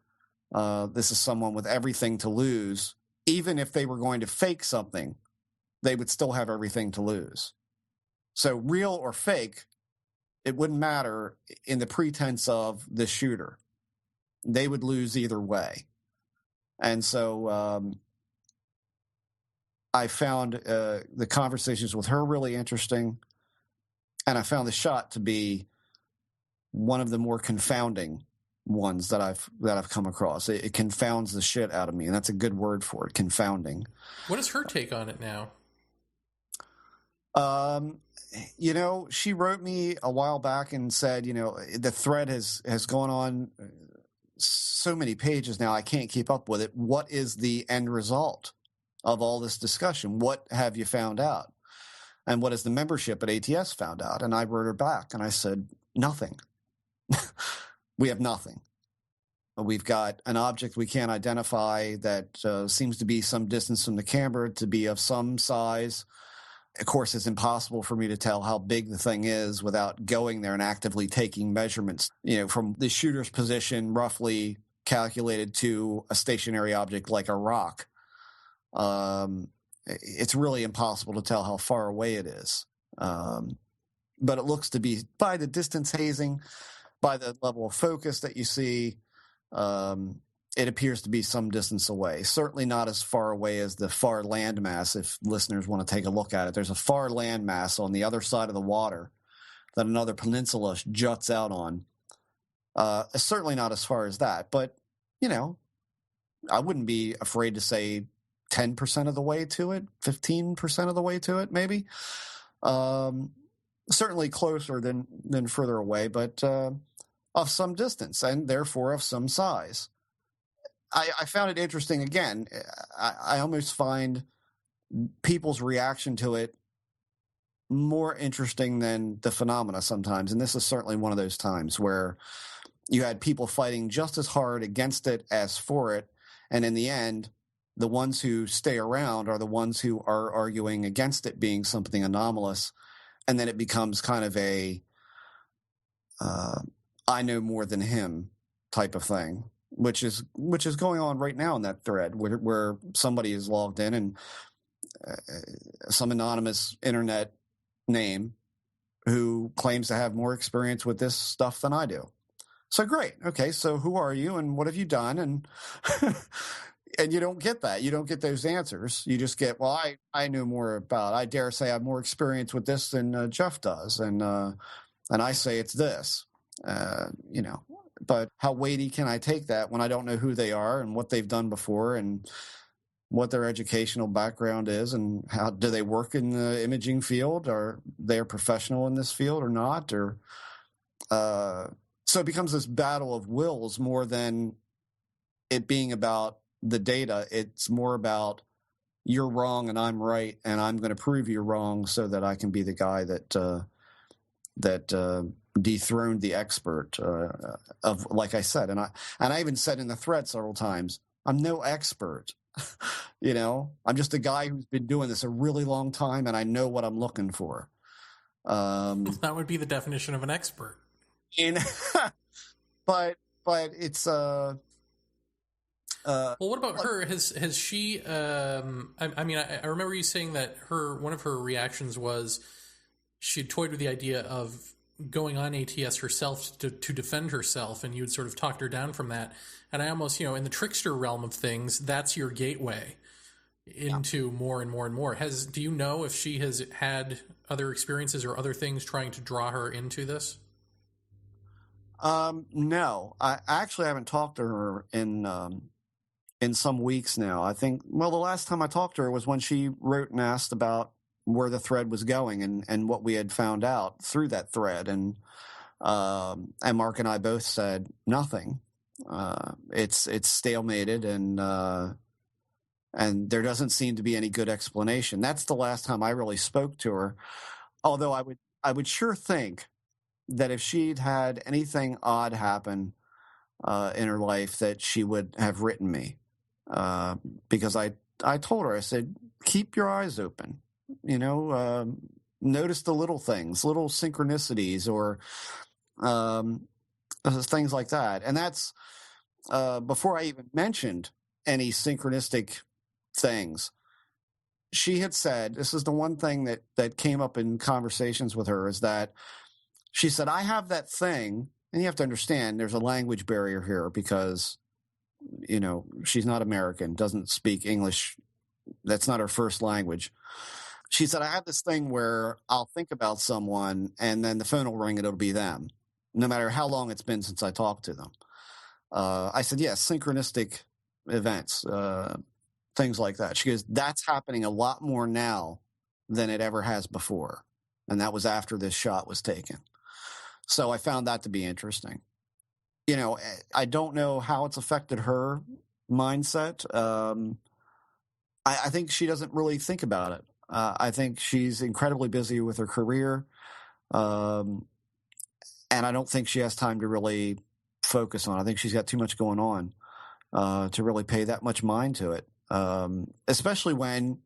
Speaker 4: This is someone with everything to lose. Even if they were going to fake something, they would still have everything to lose. So real or fake, it wouldn't matter in the pretense of the shooter. They would lose either way. And so I found the conversations with her really interesting. And I found the shot to be one of the more confounding ones that I've come across. It confounds the shit out of me, and that's a good word for it, confounding.
Speaker 3: What is her take on it now?
Speaker 4: She wrote me a while back and said, the thread has gone on so many pages now, I can't keep up with it. What is the end result of all this discussion? What have you found out? And what has the membership at ATS found out? And I wrote her back and I said, nothing. We have nothing. We've got an object we can't identify that seems to be some distance from the camera, to be of some size. Of course, it's impossible for me to tell how big the thing is without going there and actively taking measurements, from the shooter's position, roughly calculated to a stationary object like a rock. It's really impossible to tell how far away it is. But it looks to be, by the distance hazing, by the level of focus that you see, it appears to be some distance away. Certainly not as far away as the far landmass, if listeners want to take a look at it. There's a far landmass on the other side of the water that another peninsula juts out on. Certainly not as far as that. But, I wouldn't be afraid to say 10% of the way to it, 15% of the way to it, maybe. Certainly closer than further away, but of some distance and therefore of some size. I found it interesting. Again, I almost find people's reaction to it more interesting than the phenomena sometimes. And this is certainly one of those times where you had people fighting just as hard against it as for it. And in the end, the ones who stay around are the ones who are arguing against it being something anomalous. And then it becomes kind of a I know more than him type of thing, which is going on right now in that thread where somebody is logged in and some anonymous internet name who claims to have more experience with this stuff than I do. So great. Okay. So who are you and what have you done? And, and you don't get that. You don't get those answers. You just get, well, I know more about, I dare say I have more experience with this than Jeff does. And I say it's this, but how weighty can I take that when I don't know who they are and what they've done before and what their educational background is and how do they work in the imaging field? Are they a professional in this field or not? Or so it becomes this battle of wills more than it being about the data. It's more about you're wrong and I'm right, and I'm going to prove you're wrong so that I can be the guy that dethroned the expert of, like I said, and I even said in the thread several times, I'm no expert. I'm just a guy who's been doing this a really long time, and I know what I'm looking for.
Speaker 3: That would be the definition of an expert.
Speaker 4: But it's
Speaker 3: well, what about her? Has she? I remember you saying that one of her reactions was she had toyed with the idea of going on ATS herself to defend herself, and you had sort of talked her down from that. And I almost, in the trickster realm of things, that's your gateway into more and more and more. Do you know if she has had other experiences or other things trying to draw her into this?
Speaker 4: No, I actually haven't talked to her in some weeks now. I think, the last time I talked to her was when she wrote and asked about where the thread was going and what we had found out through that thread. And Mark and I both said nothing. It's stalemated and there doesn't seem to be any good explanation. That's the last time I really spoke to her. Although I would sure think that if she'd had anything odd happen in her life, that she would have written me. Because I told her, I said, keep your eyes open, notice the little things, little synchronicities or things like that. And that's before I even mentioned any synchronistic things. She had said, this is the one thing that came up in conversations with her, is that she said, I have that thing, and you have to understand there's a language barrier here because, she's not American, doesn't speak English. That's not her first language. She said, I have this thing where I'll think about someone and then the phone will ring and it'll be them, no matter how long it's been since I talked to them. I said, yes, synchronistic events, things like that. She goes, that's happening a lot more now than it ever has before. And that was after this shot was taken. So I found that to be interesting. I don't know how it's affected her mindset. I think she doesn't really think about it. I think she's incredibly busy with her career. And I don't think she has time to really focus on it. I think she's got too much going on to really pay that much mind to it. Especially when,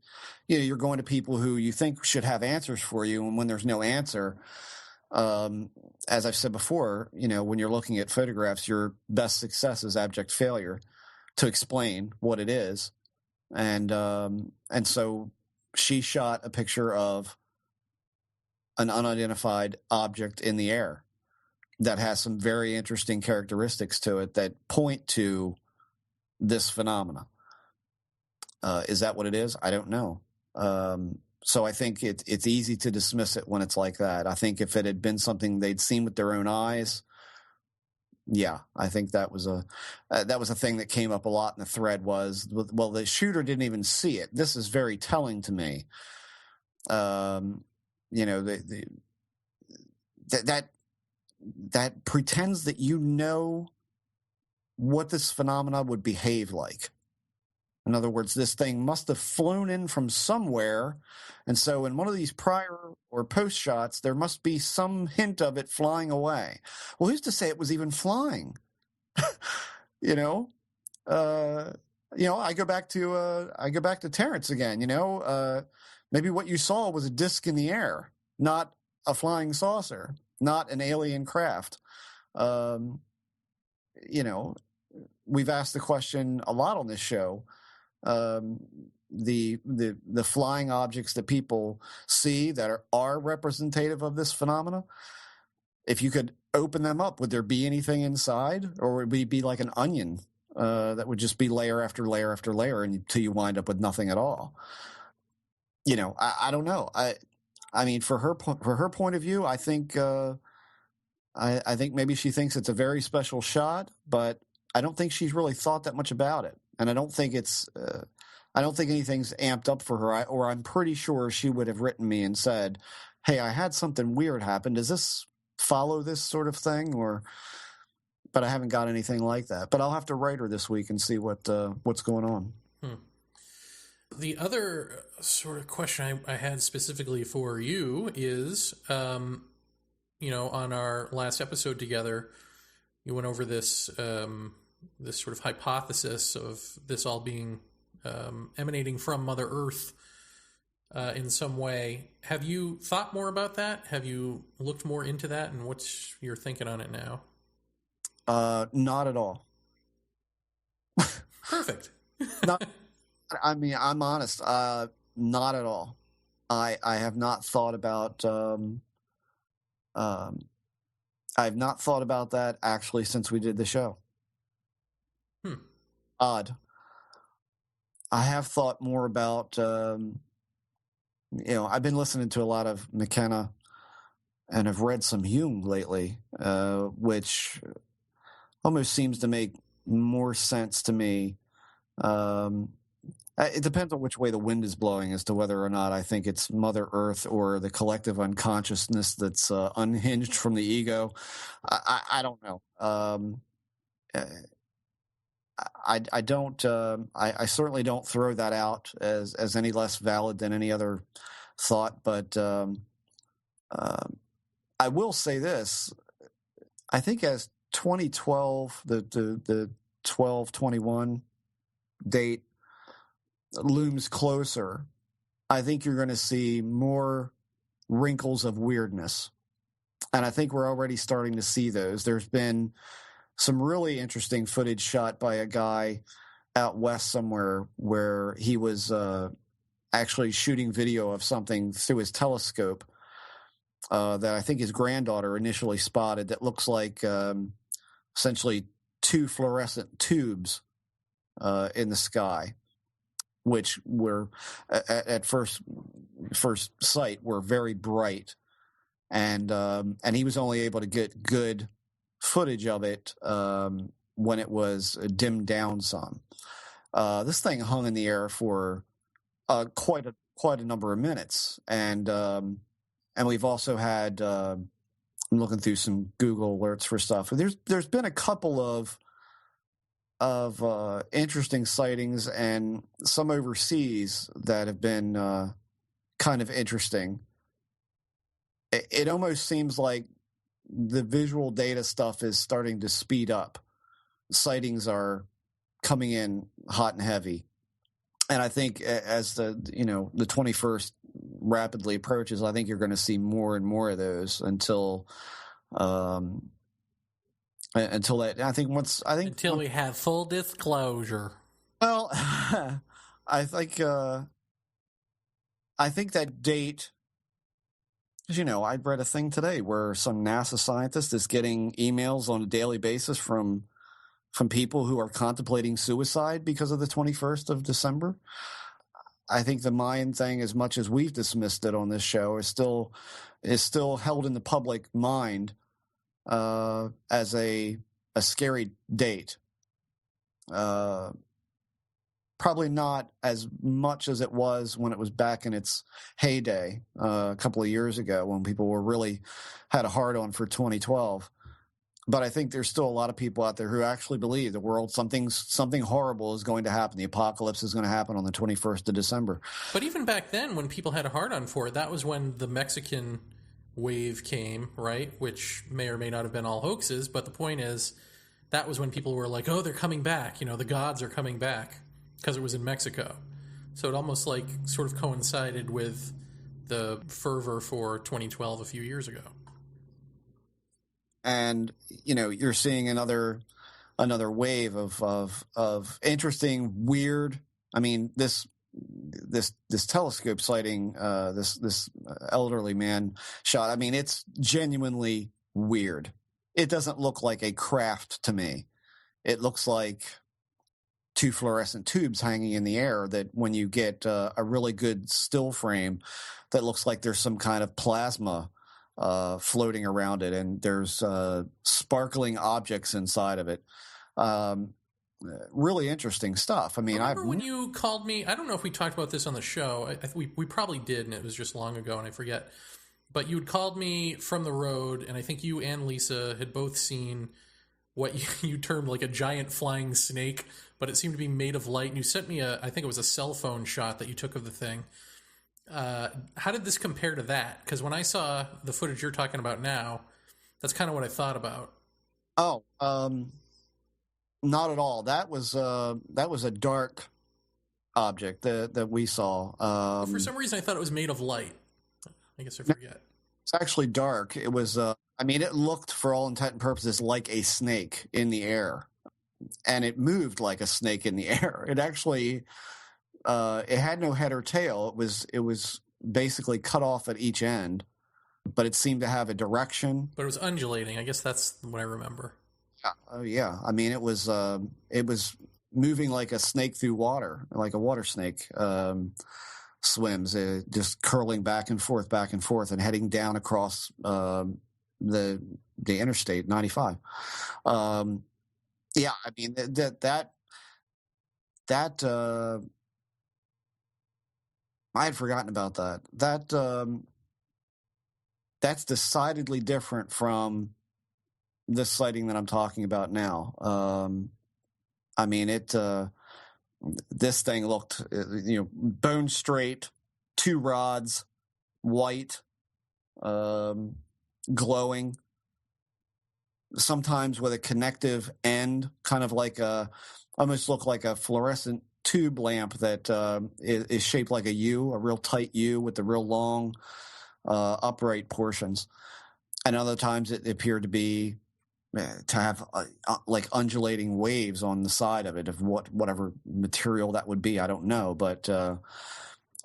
Speaker 4: you're going to people who you think should have answers for you. And when there's no answer, as I've said before, when you're looking at photographs, your best success is abject failure to explain what it is. And so she shot a picture of an unidentified object in the air that has some very interesting characteristics to it that point to this phenomena. Is that what it is? I don't know. So I think it's easy to dismiss it when it's like that. I think if it had been something they'd seen with their own eyes, yeah, I think that was a thing that came up a lot in the thread was, well, the shooter didn't even see it. This is very telling to me. That pretends that what this phenomena would behave like. In other words, this thing must have flown in from somewhere. And so in one of these prior or post shots, there must be some hint of it flying away. Well, who's to say it was even flying? You know? I go back to Terrence again. Maybe what you saw was a disc in the air, not a flying saucer, not an alien craft. We've asked the question a lot on this show. The flying objects that people see that are representative of this phenomena. If you could open them up, would there be anything inside, or would it be like an onion that would just be layer after layer after layer until you wind up with nothing at all? I don't know. I mean, for her point of view, I think I think maybe she thinks it's a very special shot, but I don't think she's really thought that much about it, and I don't think anything's amped up for her. Or I'm pretty sure she would have written me and said, "Hey, I had something weird happen. Does this follow this sort of thing?" But I haven't got anything like that. But I'll have to write her this week and see what's going on.
Speaker 3: The other sort of question I had specifically for you is, on our last episode together, you went over this this sort of hypothesis of this all being emanating from Mother Earth in some way. Have you thought more about that? Have you looked more into that? And what's your thinking on it now?
Speaker 4: Not at all.
Speaker 3: Perfect.
Speaker 4: I mean, I'm honest. Not at all. I have not thought about. I've not thought about that actually since we did the show. Odd. I have thought more about. I've been listening to a lot of McKenna, and I've read some Jung lately, which almost seems to make more sense to me. It depends on which way the wind is blowing as to whether or not I think it's Mother Earth or the collective unconsciousness that's unhinged from the ego. I don't know. I don't. I certainly don't throw that out as any less valid than any other thought. But I will say this: I think as 2012, the 12/21 date looms closer, I think you're going to see more wrinkles of weirdness. And I think we're already starting to see those. There's been some really interesting footage shot by a guy out west somewhere where he was actually shooting video of something through his telescope that I think his granddaughter initially spotted that looks like essentially two fluorescent tubes in the sky, which were at first sight were very bright, and he was only able to get good footage of it when it was dimmed down some. This thing hung in the air for quite a number of minutes, and we've also had. I'm looking through some Google alerts for stuff. There's been a couple of interesting sightings and some overseas that have been kind of interesting. It almost seems like the visual data stuff is starting to speed up. Sightings are coming in hot and heavy. And I think as the 21st rapidly approaches, I think you're going to see more and more of those until
Speaker 3: until we have full disclosure.
Speaker 4: Well, I think that date. I'd read a thing today where some NASA scientist is getting emails on a daily basis from people who are contemplating suicide because of the 21st of December. I think the Mayan thing, as much as we've dismissed it on this show, is still held in the public mind as a scary date. Probably not as much as it was when it was back in its heyday a couple of years ago when people were really had a hard on for 2012. But I think there's still a lot of people out there who actually believe the world, something horrible is going to happen. The apocalypse is going to happen on the 21st of December.
Speaker 3: But even back then, when people had a hard-on for it, that was when the Mexican wave came, right? Which may or may not have been all hoaxes, but the point is, that was when people were like, oh, they're coming back. The gods are coming back, because it was in Mexico. So it almost like sort of coincided with the fervor for 2012 a few years ago.
Speaker 4: And you're seeing another wave of interesting, weird. I mean, this telescope sighting, this elderly man shot. I mean, it's genuinely weird. It doesn't look like a craft to me. It looks like two fluorescent tubes hanging in the air that when you get a really good still frame that looks like there's some kind of plasma floating around it, and there's sparkling objects inside of it. Really interesting stuff. I mean,
Speaker 3: I remember when you called me, I don't know if we talked about this on the show. We probably did, and it was just long ago, and I forget. But you had called me from the road, and I think you and Lisa had both seen what you termed like a giant flying snake, but it seemed to be made of light. And you sent me I think it was a cell phone shot that you took of the thing. How did this compare to that? Because when I saw the footage you're talking about now, that's kind of what I thought about.
Speaker 4: Oh, not at all. That was a dark object that we saw.
Speaker 3: For some reason, I thought it was made of light. I guess I forget.
Speaker 4: It's actually dark. It was. It looked for all intent and purposes like a snake in the air, and it moved like a snake in the air. It actually. It had no head or tail. It was basically cut off at each end, but it seemed to have a direction.
Speaker 3: But it was undulating. I guess that's what I remember.
Speaker 4: Yeah. I mean, it was moving like a snake through water, like a water snake swims, just curling back and forth, and heading down across the Interstate 95. I mean that. I had forgotten about that. That's decidedly different from this sighting that I'm talking about now. I mean, this thing looked, bone straight, two rods, white, glowing, sometimes with a connective end, kind of like almost looked like a fluorescent tube lamp that is shaped like a U, a real tight U with the real long upright portions. And other times it appeared to have like undulating waves on the side of it, of whatever material that would be. I don't know, but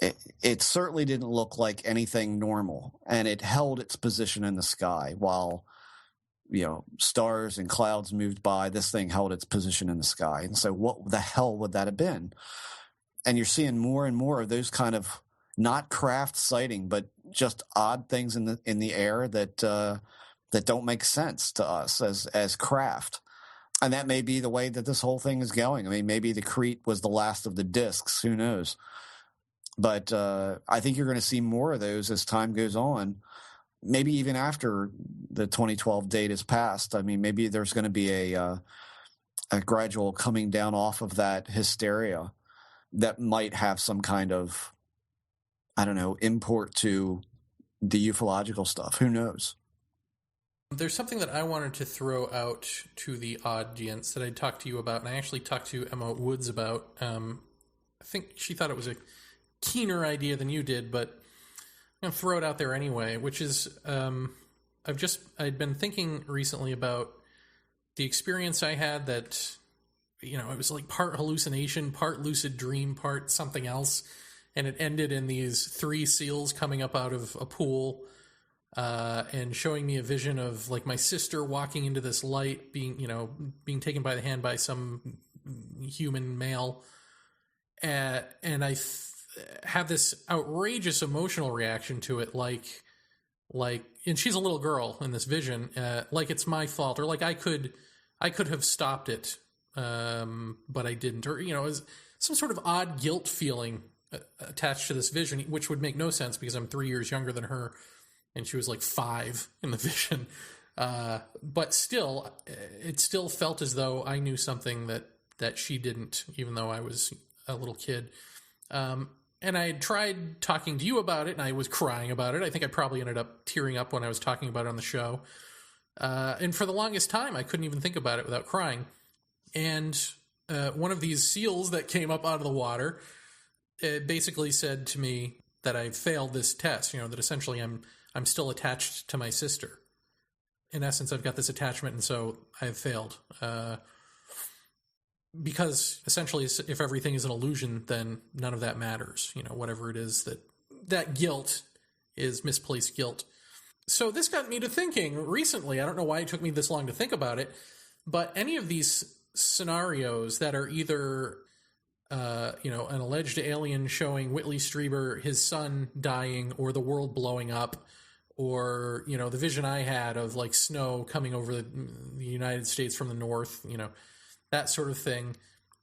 Speaker 4: it certainly didn't look like anything normal, and it held its position in the sky while stars and clouds moved by. This thing held its position in the sky. And so what the hell would that have been? And you're seeing more and more of those kind of not craft sighting, but just odd things in the air that don't make sense to us as craft. And that may be the way that this whole thing is going. I mean, maybe the Crete was the last of the discs. Who knows? But I think you're going to see more of those as time goes on. Maybe even after the 2012 date is passed. I mean, maybe there's going to be a gradual coming down off of that hysteria that might have some kind of, I don't know, import to the ufological stuff. Who knows?
Speaker 3: There's something that I wanted to throw out to the audience that I talked to you about, and I actually talked to Emma Woods about. I think she thought it was a keener idea than you did, but I'm going to throw it out there anyway, which is I'd been thinking recently about the experience I had that, it was like part hallucination, part lucid dream, part something else, and it ended in these 3 seals coming up out of a pool and showing me a vision of like my sister walking into this light, being taken by the hand by some human male, and I have this outrageous emotional reaction to it, like, and she's a little girl in this vision, like it's my fault, or like I could have stopped it, but I didn't, or it was some sort of odd guilt feeling attached to this vision, which would make no sense because I'm 3 years younger than her, and she was like 5 in the vision. But still, it still felt as though I knew something that she didn't, even though I was a little kid. And I had tried talking to you about it, and I was crying about it. I think I probably ended up tearing up when I was talking about it on the show. And for the longest time, I couldn't even think about it without crying. And one of these seals that came up out of the water basically said to me that I failed this test, that essentially I'm still attached to my sister. In essence, I've got this attachment, and so I've failed. Because essentially, if everything is an illusion, then none of that matters. Whatever it is, that guilt is misplaced guilt. So this got me to thinking recently. I don't know why it took me this long to think about it, but any of these scenarios that are either, an alleged alien showing Whitley Strieber his son dying, or the world blowing up, or the vision I had of like snow coming over the United States from the north, that sort of thing.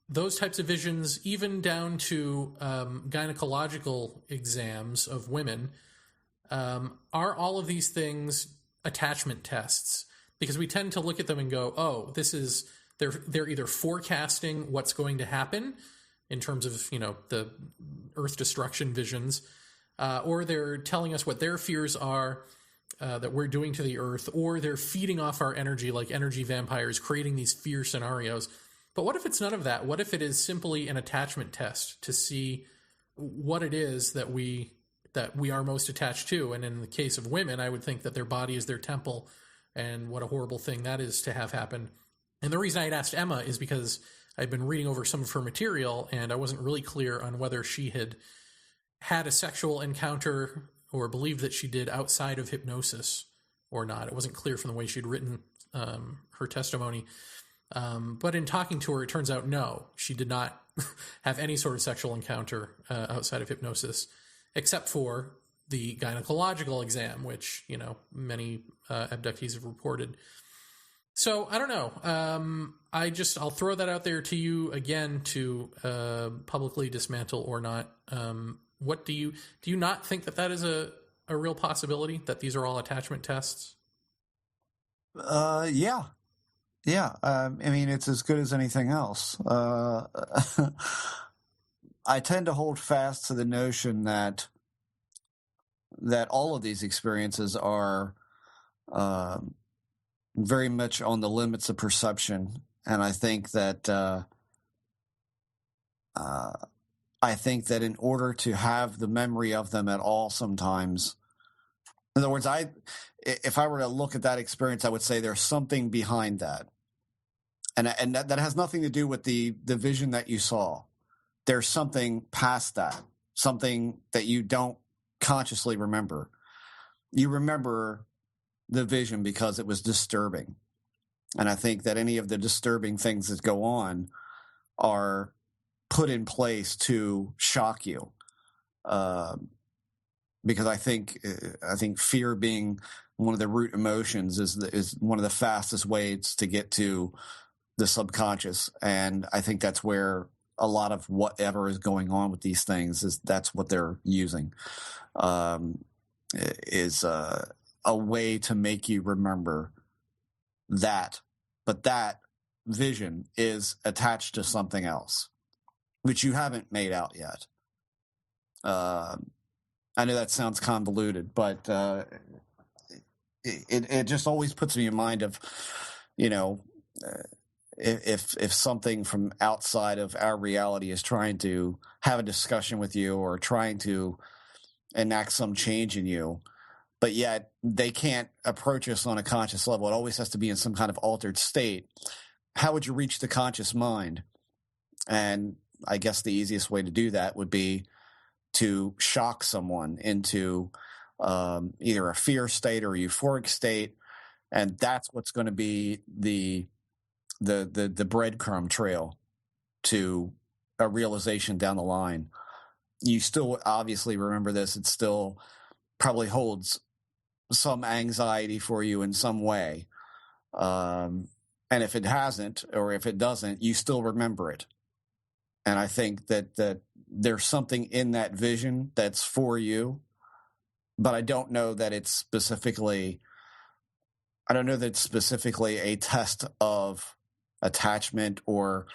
Speaker 3: Those types of visions, even down to gynecological exams of women, are all of these things attachment tests? Because we tend to look at them and go, oh, they're either forecasting what's going to happen in terms of, the Earth destruction visions, or they're telling us what their fears are that we're doing to the Earth, or they're feeding off our energy like energy vampires, creating these fear scenarios. But what if it's none of that? What if it is simply an attachment test to see what it is that we are most attached to? And in the case of women, I would think that their body is their temple, and what a horrible thing that is to have happen. And the reason I had asked Emma is because I'd been reading over some of her material, and I wasn't really clear on whether she had a sexual encounter or believed that she did outside of hypnosis or not. It wasn't clear from the way she'd written her testimony. But in talking to her, it turns out, no, she did not have any sort of sexual encounter outside of hypnosis, except for the gynecological exam, which, many abductees have reported. So I don't know. I'll throw that out there to you again to publicly dismantle or not. What do you not think that is a real possibility, that these are all attachment tests?
Speaker 4: Yeah. It's as good as anything else. I tend to hold fast to the notion that all of these experiences are very much on the limits of perception, and I think that in order to have the memory of them at all, sometimes, in other words, if I were to look at that experience, I would say there's something behind that, and that has nothing to do with the vision that you saw. There's something past that, something that you don't consciously remember. You remember the vision because it was disturbing, and I think that any of the disturbing things that go on are put in place to shock you, because I think fear, being one of the root emotions, is one of the fastest ways to get to the subconscious, and I think that's where a lot of whatever is going on with these things that's what they're using, is a way to make you remember that, but that vision is attached to something else, which you haven't made out yet. I know that sounds convoluted, but it just always puts me in mind of, if something from outside of our reality is trying to have a discussion with you or trying to enact some change in you, but yet they can't approach us on a conscious level. It always has to be in some kind of altered state. How would you reach the conscious mind? And I guess the easiest way to do that would be to shock someone into either a fear state or a euphoric state, and that's what's going to be the breadcrumb trail to a realization down the line. You still obviously remember this. It still probably holds some anxiety for you in some way, and if it hasn't, or if it doesn't, you still remember it. And I think that there's something in that vision that's for you, but I don't know that it's specifically, I don't know that it's specifically a test of attachment or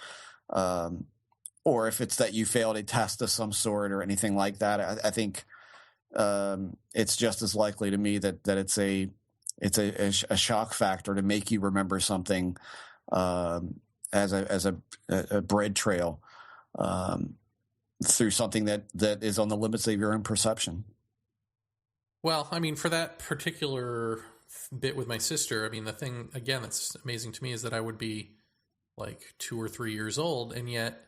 Speaker 4: if it's that you failed a test of some sort or anything like that. I think it's just as likely to me that it's a shock factor to make you remember something as a bread trail through something that is on the limits of your own perception.
Speaker 3: Well, I mean, for that particular bit with my sister, I mean, the thing, again, that's amazing to me is that I would be like 2 or 3 years old, and yet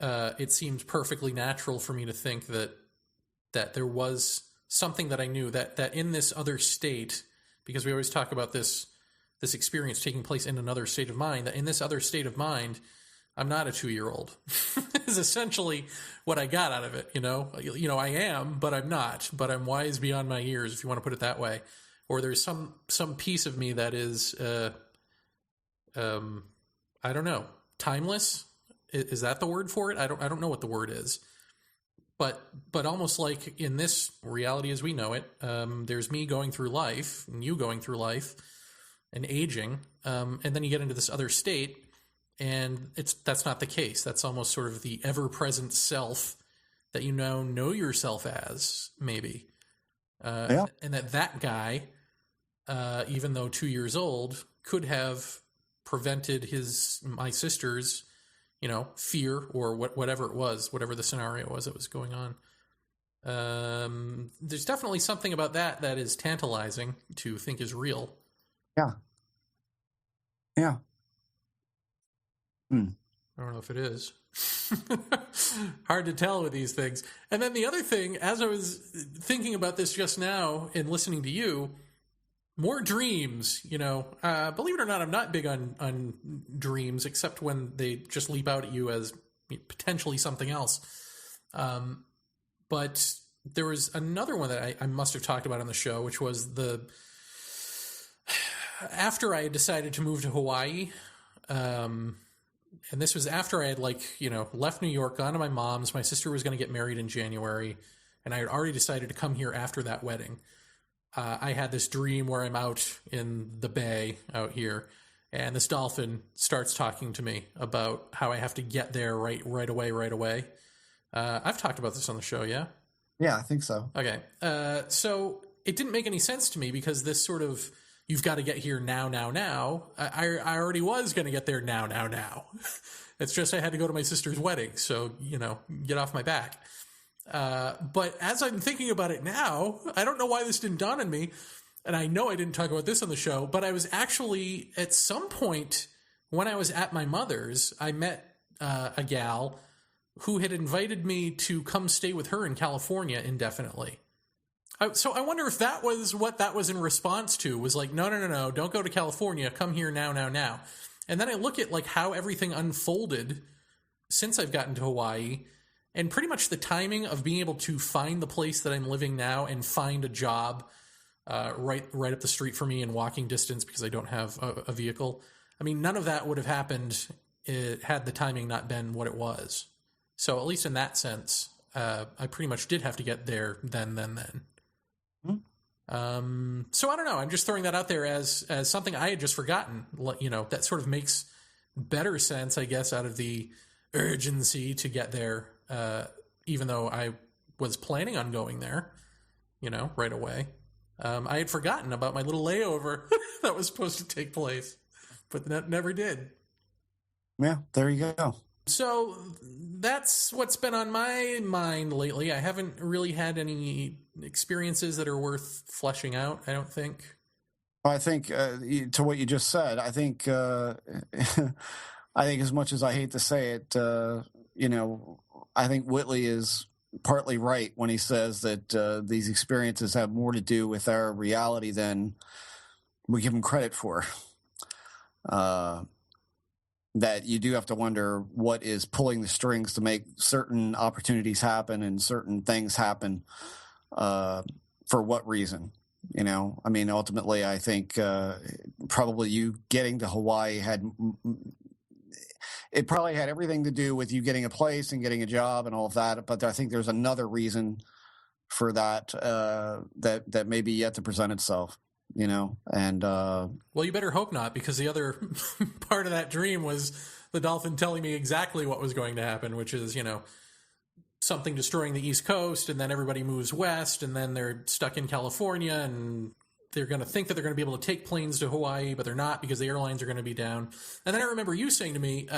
Speaker 3: it seemed perfectly natural for me to think that there was something that I knew, that in this other state, because we always talk about this experience taking place in another state of mind, that in this other state of mind, I'm not a 2-year-old is essentially what I got out of it. You know, I am, but I'm not, but I'm wise beyond my years, if you want to put it that way. Or there's some piece of me that is, I don't know, timeless. Is that the word for it? I don't know what the word is, but almost like in this reality as we know it, there's me going through life and you going through life and aging. And then you get into this other state, and that's not the case. That's almost sort of the ever-present self that you know yourself as, maybe.
Speaker 4: Yeah.
Speaker 3: And that guy, even though 2 years old, could have prevented my sister's, fear or whatever it was, whatever the scenario was that was going on. There's definitely something about that is tantalizing to think is real.
Speaker 4: Yeah. Yeah.
Speaker 3: I don't know if it is. Hard to tell with these things. And then the other thing, as I was thinking about this just now and listening to you, more dreams, believe it or not, I'm not big on dreams, except when they just leap out at you as potentially something else. But there was another one that I must have talked about on the show, which was after I had decided to move to Hawaii, and this was after I had left New York, gone to my mom's. My sister was going to get married in January, and I had already decided to come here after that wedding. I had this dream where I'm out in the bay out here, and this dolphin starts talking to me about how I have to get there right away. I've talked about this on the show, yeah?
Speaker 4: Yeah, I think so.
Speaker 3: Okay. So it didn't make any sense to me because this sort of, you've got to get here now. I already was going to get there now. It's just I had to go to my sister's wedding, so, get off my back. But as I'm thinking about it now, I don't know why this didn't dawn on me, and I know I didn't talk about this on the show, but I was actually, at some point, when I was at my mother's, I met a gal who had invited me to come stay with her in California indefinitely. So I wonder if that was what that was in response to, was like, no, don't go to California, come here now. And then I look at how everything unfolded since I've gotten to Hawaii, and pretty much the timing of being able to find the place that I'm living now and find a job right up the street for me in walking distance because I don't have a vehicle. I mean, none of that would have happened had the timing not been what it was. So at least in that sense, I pretty much did have to get there then. So I don't know. I'm just throwing that out there as something I had just forgotten. That sort of makes better sense, I guess, out of the urgency to get there. Even though I was planning on going there, right away. I had forgotten about my little layover that was supposed to take place, but that never did.
Speaker 4: Yeah, there you go.
Speaker 3: So that's what's been on my mind lately. I haven't really had any experiences that are worth fleshing out, I don't think.
Speaker 4: I think to what you just said, I think as much as I hate to say it, I think Whitley is partly right when he says that these experiences have more to do with our reality than we give them credit for. That you do have to wonder what is pulling the strings to make certain opportunities happen and certain things happen, for what reason. I mean, ultimately, I think probably you getting to Hawaii it probably had everything to do with you getting a place and getting a job and all of that. But I think there's another reason for that that may be yet to present itself. and
Speaker 3: Well, you better hope not, because the other part of that dream was the dolphin telling me exactly what was going to happen, which is, something destroying the East Coast, and then everybody moves west, and then they're stuck in California, and they're going to think that they're going to be able to take planes to Hawaii, but they're not, because the airlines are going to be down. And then I remember you saying to me,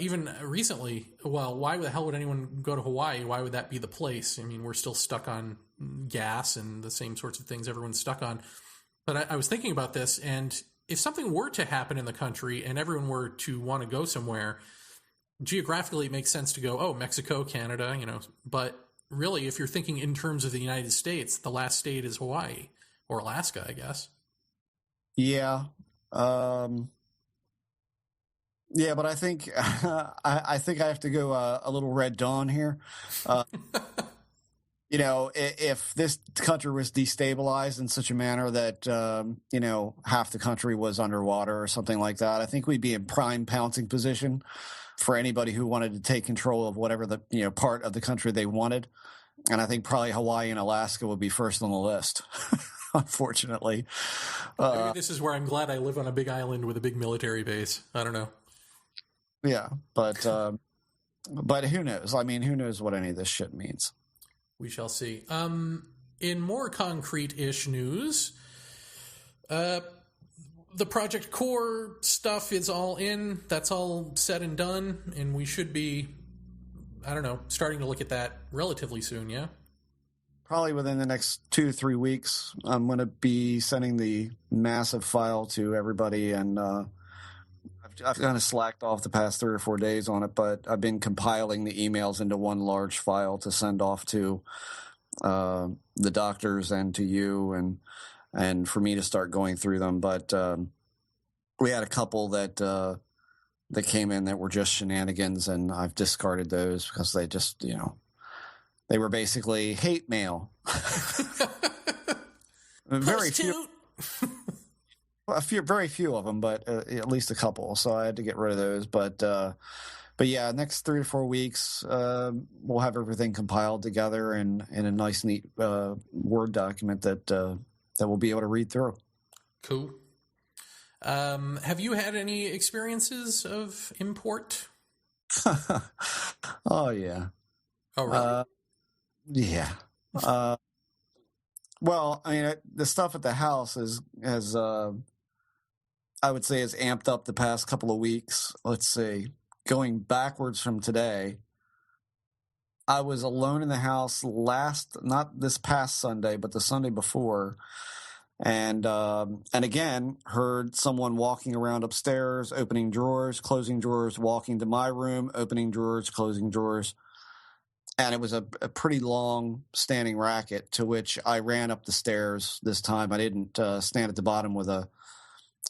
Speaker 3: even recently, well, why the hell would anyone go to Hawaii? Why would that be the place? I mean, we're still stuck on gas and the same sorts of things everyone's stuck on. But I was thinking about this, and if something were to happen in the country and everyone were to want to go somewhere, geographically it makes sense to go, oh, Mexico, Canada, but really, if you're thinking in terms of the United States, the last state is Hawaii or Alaska, I guess.
Speaker 4: Yeah. Yeah, but I think I think I have to go a little Red Dawn here. If this country was destabilized in such a manner that half the country was underwater or something like that, I think we'd be in prime pouncing position for anybody who wanted to take control of whatever the part of the country they wanted. And I think probably Hawaii and Alaska would be first on the list, unfortunately.
Speaker 3: Maybe this is where I'm glad I live on a big island with a big military base. I don't know.
Speaker 4: Yeah, but who knows? I mean, who knows what any of this shit means?
Speaker 3: We shall see. In more concrete-ish news, the Project Core stuff is all in. That's all said and done, and we should be, starting to look at that relatively soon, yeah?
Speaker 4: Probably within the next 2 to 3 weeks. I'm going to be sending the massive file to everybody, and I've kind of slacked off the past 3 or 4 days on it, but I've been compiling the emails into one large file to send off to the doctors and to you, and for me to start going through them. But we had a couple that came in that were just shenanigans, and I've discarded those because they just, they were basically hate mail. Very few. Very few of them, but at least a couple. So I had to get rid of those. But yeah, next 3 to 4 weeks, we'll have everything compiled together in a nice, neat Word document that we'll be able to read through.
Speaker 3: Cool. Have you had any experiences of import?
Speaker 4: Oh yeah.
Speaker 3: Oh really?
Speaker 4: Yeah. Well, I mean, the stuff at the house has I would say has amped up the past couple of weeks. Let's see. Going backwards from today, I was alone in the house not this past Sunday, but the Sunday before. And again, heard someone walking around upstairs, opening drawers, closing drawers, walking to my room, opening drawers, closing drawers. And it was a pretty long standing racket, to which I ran up the stairs this time. I didn't stand at the bottom with a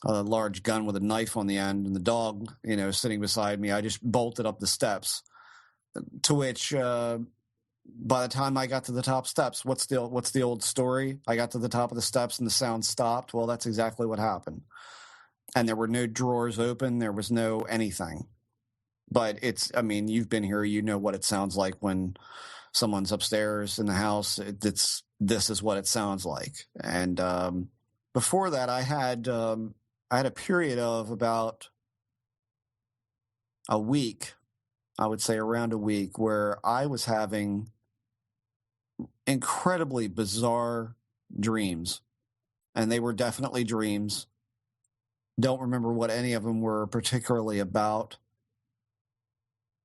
Speaker 4: large gun with a knife on the end and the dog, sitting beside me. I just bolted up the steps, to which by the time I got to the top steps, what's the old story? I got to the top of the steps and the sound stopped. Well, that's exactly what happened. And there were no drawers open. There was no anything. But you've been here. You know what it sounds like when someone's upstairs in the house. This is what it sounds like. And before that, I had a period of about a week, I would say around a week, where I was having incredibly bizarre dreams. And they were definitely dreams. Don't remember what any of them were particularly about.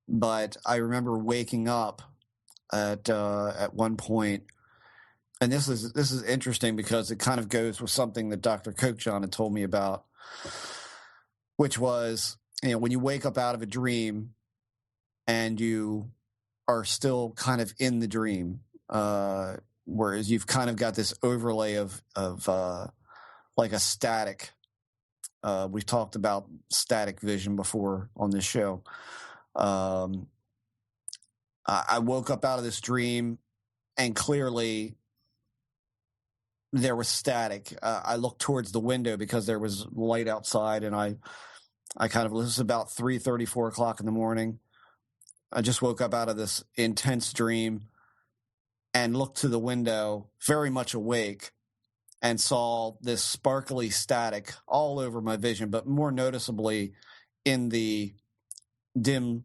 Speaker 4: But I remember waking up at one point, and this is interesting because it kind of goes with something that Dr. Kochjon had told me about, which was, when you wake up out of a dream and you are still kind of in the dream, whereas you've kind of got this overlay of like a static. We've talked about static vision before on this show. I woke up out of this dream, and clearly there was static. I looked towards the window because there was light outside, and I kind of, this was about 3:30, 4 o'clock in the morning. I just woke up out of this intense dream and looked to the window, very much awake, and saw this sparkly static all over my vision, but more noticeably in the dim,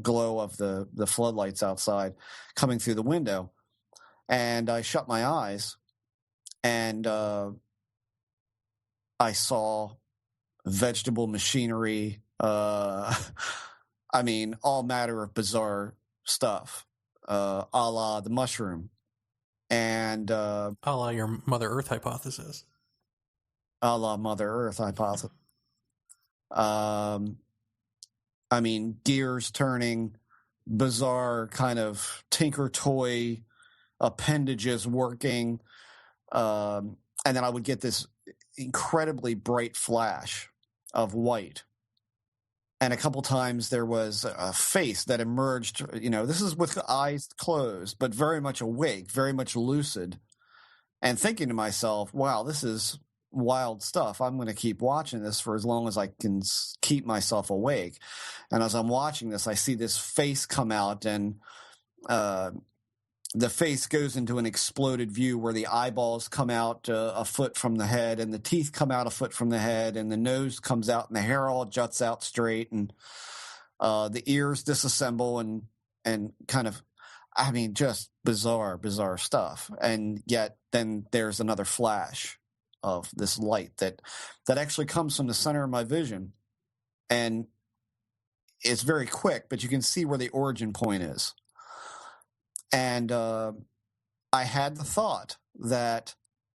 Speaker 4: glow of the floodlights outside coming through the window. And I shut my eyes, and I saw vegetable machinery. I mean, all matter of bizarre stuff, a la the mushroom. And
Speaker 3: A la your Mother Earth hypothesis.
Speaker 4: A la Mother Earth hypothesis. I mean, gears turning, bizarre kind of tinker toy appendages working. And then I would get this incredibly bright flash of white. And a couple times there was a face that emerged, this is with eyes closed, but very much awake, very much lucid, and thinking to myself, wow, this is wild stuff. I'm going to keep watching this for as long as I can keep myself awake. And as I'm watching this, I see this face come out, and the face goes into an exploded view where the eyeballs come out a foot from the head, and the teeth come out a foot from the head, and the nose comes out, and the hair all juts out straight, and the ears disassemble, and kind of, I mean, just bizarre stuff. And yet then there's another flash of this light that actually comes from the center of my vision, and it's very quick, but you can see where the origin point is. And I had the thought that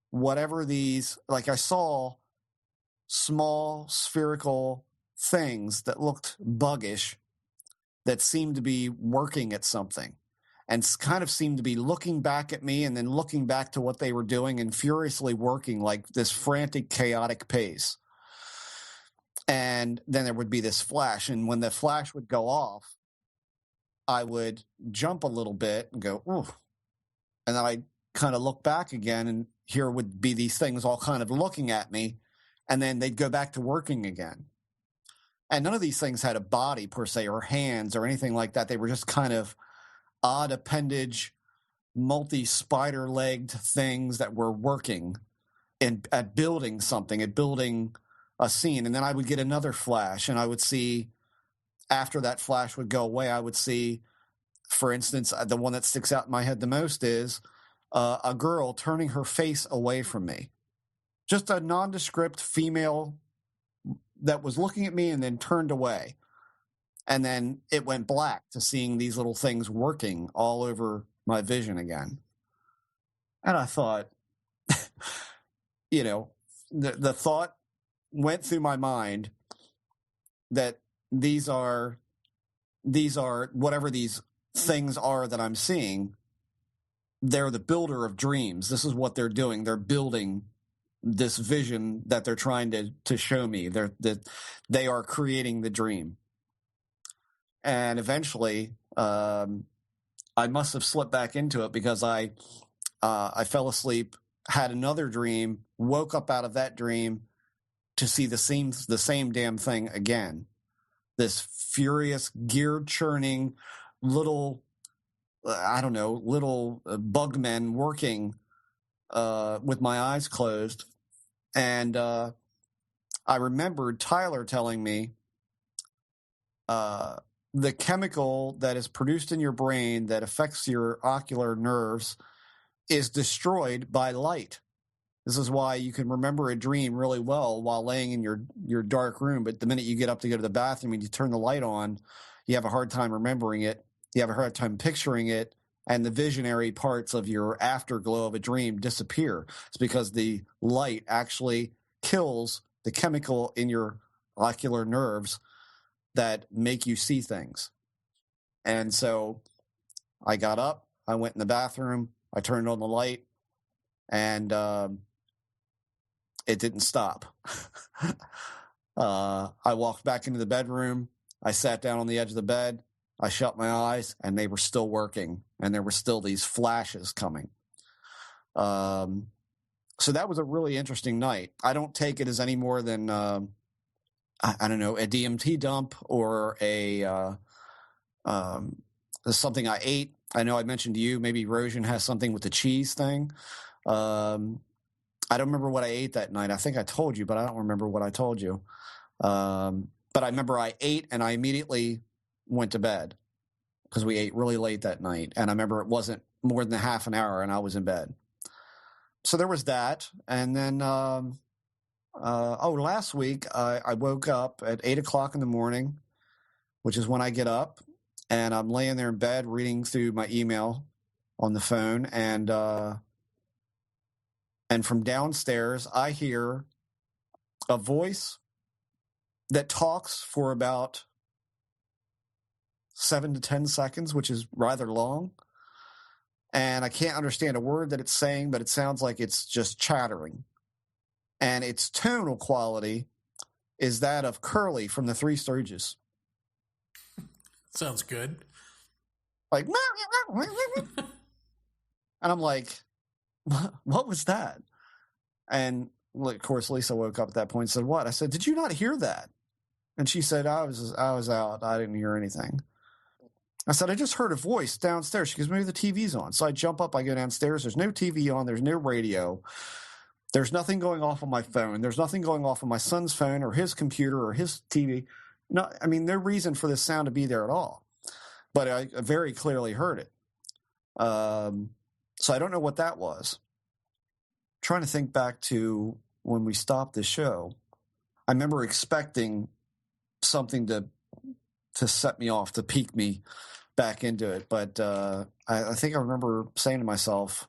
Speaker 4: whatever these, like I saw small spherical things that looked buggish that seemed to be working at something and kind of seemed to be looking back at me and then looking back to what they were doing and furiously working like this frantic, chaotic pace. And then there would be this flash. And when the flash would go off, I would jump a little bit and go, ooh. And then I'd kind of look back again, and here would be these things all kind of looking at me, and then they'd go back to working again. And none of these things had a body per se, or hands or anything like that. They were just kind of odd appendage, multi-spider-legged things that were working at building something, at building a scene. And then I would get another flash, and I would see, after that flash would go away, I would see, for instance, the one that sticks out in my head the most is a girl turning her face away from me. Just a nondescript female that was looking at me and then turned away. And then it went black to seeing these little things working all over my vision again. And I thought, the thought went through my mind that these are whatever these things are that I'm seeing, they're the builder of dreams. This is what they're doing. They're building this vision that they're trying to show me. They are creating the dream. And eventually, I must have slipped back into it because I fell asleep, had another dream, woke up out of that dream to see the same damn thing again. This furious, gear-churning little bug men working with my eyes closed. And I remembered Tyler telling me the chemical that is produced in your brain that affects your ocular nerves is destroyed by light. This is why you can remember a dream really well while laying in your dark room. But the minute you get up to go to the bathroom and you turn the light on, you have a hard time remembering it. You have a hard time picturing it. And the visionary parts of your afterglow of a dream disappear. It's because the light actually kills the chemical in your ocular nerves that make you see things. And so I got up, I went in the bathroom, I turned on the light, and it didn't stop. I walked back into the bedroom. I sat down on the edge of the bed. I shut my eyes, and they were still working, and there were still these flashes coming. So that was a really interesting night. I don't take it as any more than, I don't know, a DMT dump or something I ate. I know I mentioned to you, maybe Rosian has something with the cheese thing. I don't remember what I ate that night. I think I told you, but I don't remember what I told you. But I remember I ate and I immediately went to bed because we ate really late that night. And I remember it wasn't more than a half an hour and I was in bed. So there was that. And then, last week I woke up at 8 o'clock in the morning, which is when I get up, and I'm laying there in bed reading through my email on the phone. And from downstairs, I hear a voice that talks for about 7 to 10 seconds, which is rather long. And I can't understand a word that it's saying, but it sounds like it's just chattering. And its tonal quality is that of Curly from the Three Stooges.
Speaker 3: Sounds good.
Speaker 4: Like, and I'm like, what was that? And of course, Lisa woke up at that point and said, what? I said, did you not hear that? And she said, I was out. I didn't hear anything. I said, I just heard a voice downstairs. She goes, maybe the TV's on. So I jump up, I go downstairs. There's no TV on. There's no radio. There's nothing going off on my phone. There's nothing going off on my son's phone or his computer or his TV. No, I mean, no reason for this sound to be there at all. But I very clearly heard it. So I don't know what that was. Trying to think back to when we stopped the show. I remember expecting something to set me off, to pique me back into it. But I think I remember saying to myself,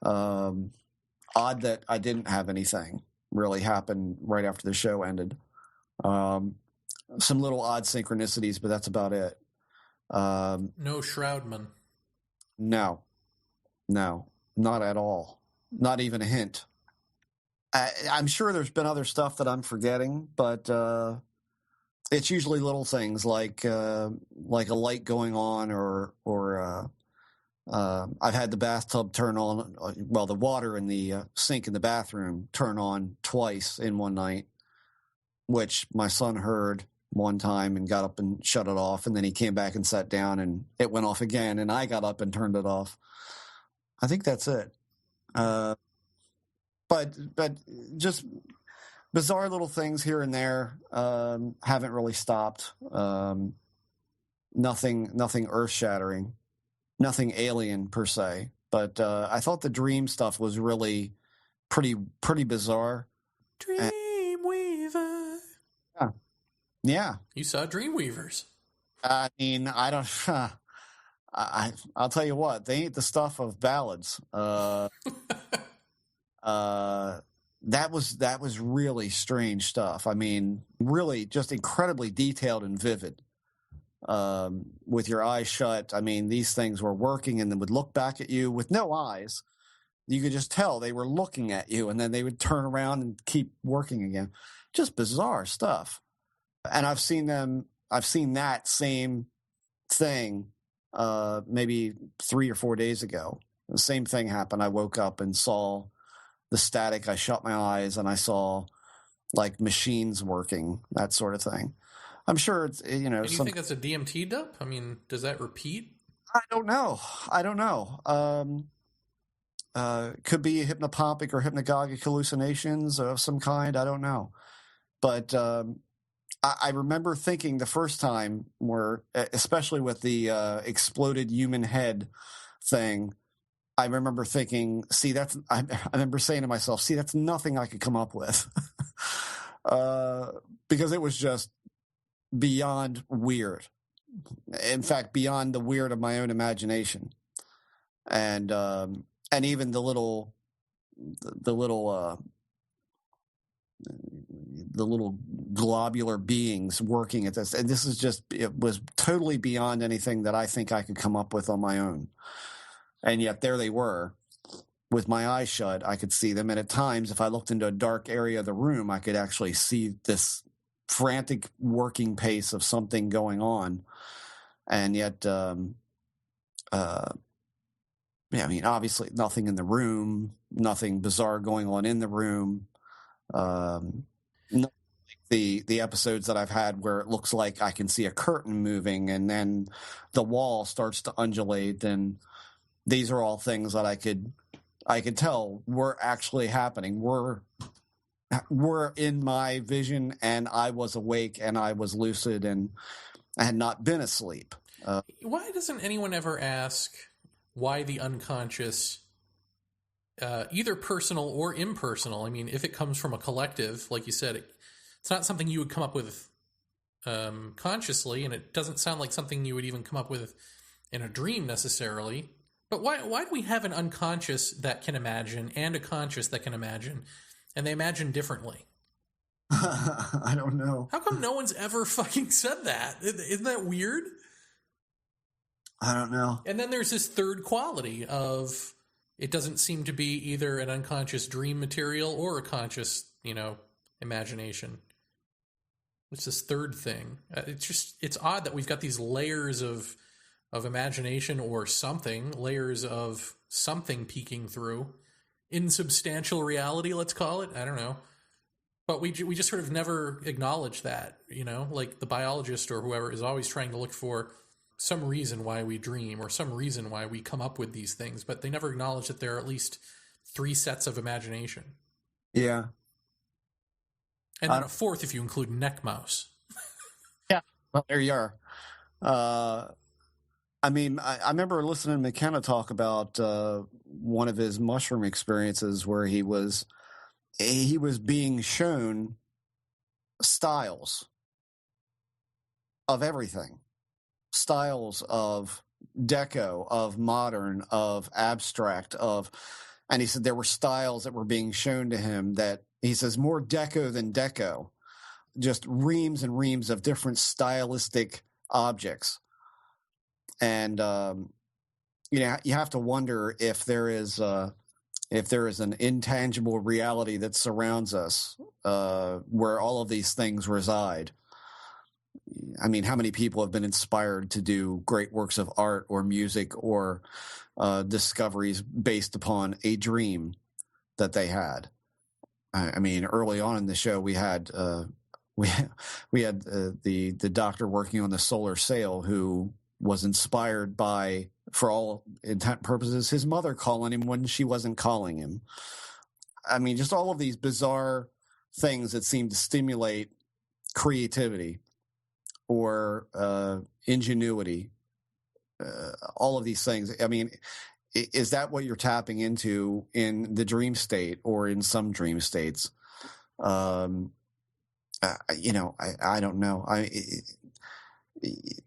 Speaker 4: odd that I didn't have anything really happen right after the show ended. Some little odd synchronicities, but that's about it.
Speaker 3: No Shroudman.
Speaker 4: No, not at all. Not even a hint. I'm sure there's been other stuff that I'm forgetting, but it's usually little things like a light going on, or I've had the bathtub turn on. Well, the water in the sink in the bathroom turn on twice in one night, which my son heard one time and got up and shut it off, and then he came back and sat down and it went off again, and I got up and turned it off. I think that's it. But just bizarre little things here and there. Haven't really stopped. Nothing earth shattering, nothing alien per se. But I thought the dream stuff was really pretty bizarre.
Speaker 3: Dreamweaver.
Speaker 4: Yeah.
Speaker 3: You saw Dreamweavers.
Speaker 4: I mean, I don't. I'll tell you what, they ain't the stuff of ballads. That was really strange stuff. I mean, really just incredibly detailed and vivid. With your eyes shut, I mean, these things were working and then would look back at you with no eyes. You could just tell they were looking at you, and then they would turn around and keep working again. Just bizarre stuff. And I've seen that same thing maybe 3 or 4 days ago. The same thing happened. I woke up and saw the static. I shut my eyes and I saw like machines working, that sort of thing. I'm sure it's,
Speaker 3: And you think that's a DMT dump? I mean, does that repeat?
Speaker 4: I don't know. Could be hypnopompic or hypnagogic hallucinations of some kind. I don't know. But I remember thinking the first time, where, especially with the exploded human head thing, I remember thinking, I remember saying to myself, that's nothing I could come up with. Because it was just beyond weird. In fact, beyond the weird of my own imagination. And even the little globular beings working at this. And this is just, it was totally beyond anything that I think I could come up with on my own. And yet there they were. With my eyes shut, I could see them. And at times, if I looked into a dark area of the room, I could actually see this frantic working pace of something going on. And yet, I mean, obviously nothing in the room, nothing bizarre going on in the room. The episodes that I've had where it looks like I can see a curtain moving and then the wall starts to undulate, and these are all things that I could I could tell were actually happening, were in my vision, and I was awake and I was lucid and I had not been asleep.
Speaker 3: Why doesn't anyone ever ask why the unconscious, either personal or impersonal? I mean, if it comes from a collective, like you said, it's not something you would come up with consciously, and it doesn't sound like something you would even come up with in a dream necessarily. But why do we have an unconscious that can imagine and a conscious that can imagine, and they imagine differently?
Speaker 4: I don't know.
Speaker 3: How come no one's ever fucking said that? Isn't that weird?
Speaker 4: I don't know.
Speaker 3: And then there's this third quality of it doesn't seem to be either an unconscious dream material or a conscious, imagination. It's this third thing. It's odd that we've got these layers of imagination or something, layers of something peeking through. Insubstantial reality, let's call it. I don't know. But we just sort of never acknowledge that, like the biologist or whoever is always trying to look for some reason why we dream or some reason why we come up with these things, but they never acknowledge that there are at least 3 sets of imagination.
Speaker 4: Yeah.
Speaker 3: And then a fourth if you include neck mouse.
Speaker 4: Yeah. Well, there you are. I mean, I remember listening to McKenna talk about one of his mushroom experiences where he was being shown styles of everything. Styles of deco, of modern, of abstract, and he said there were styles that were being shown to him that he says more deco than deco, just reams and reams of different stylistic objects. And, you have to wonder if there is an intangible reality that surrounds us, where all of these things reside. I mean, how many people have been inspired to do great works of art or music or discoveries based upon a dream that they had? I mean, early on in the show, we had the doctor working on the solar sail who was inspired by, for all intent and purposes, his mother calling him when she wasn't calling him. I mean, just all of these bizarre things that seem to stimulate creativity or ingenuity, all of these things. I mean, is that what you're tapping into in the dream state or in some dream states? I don't know.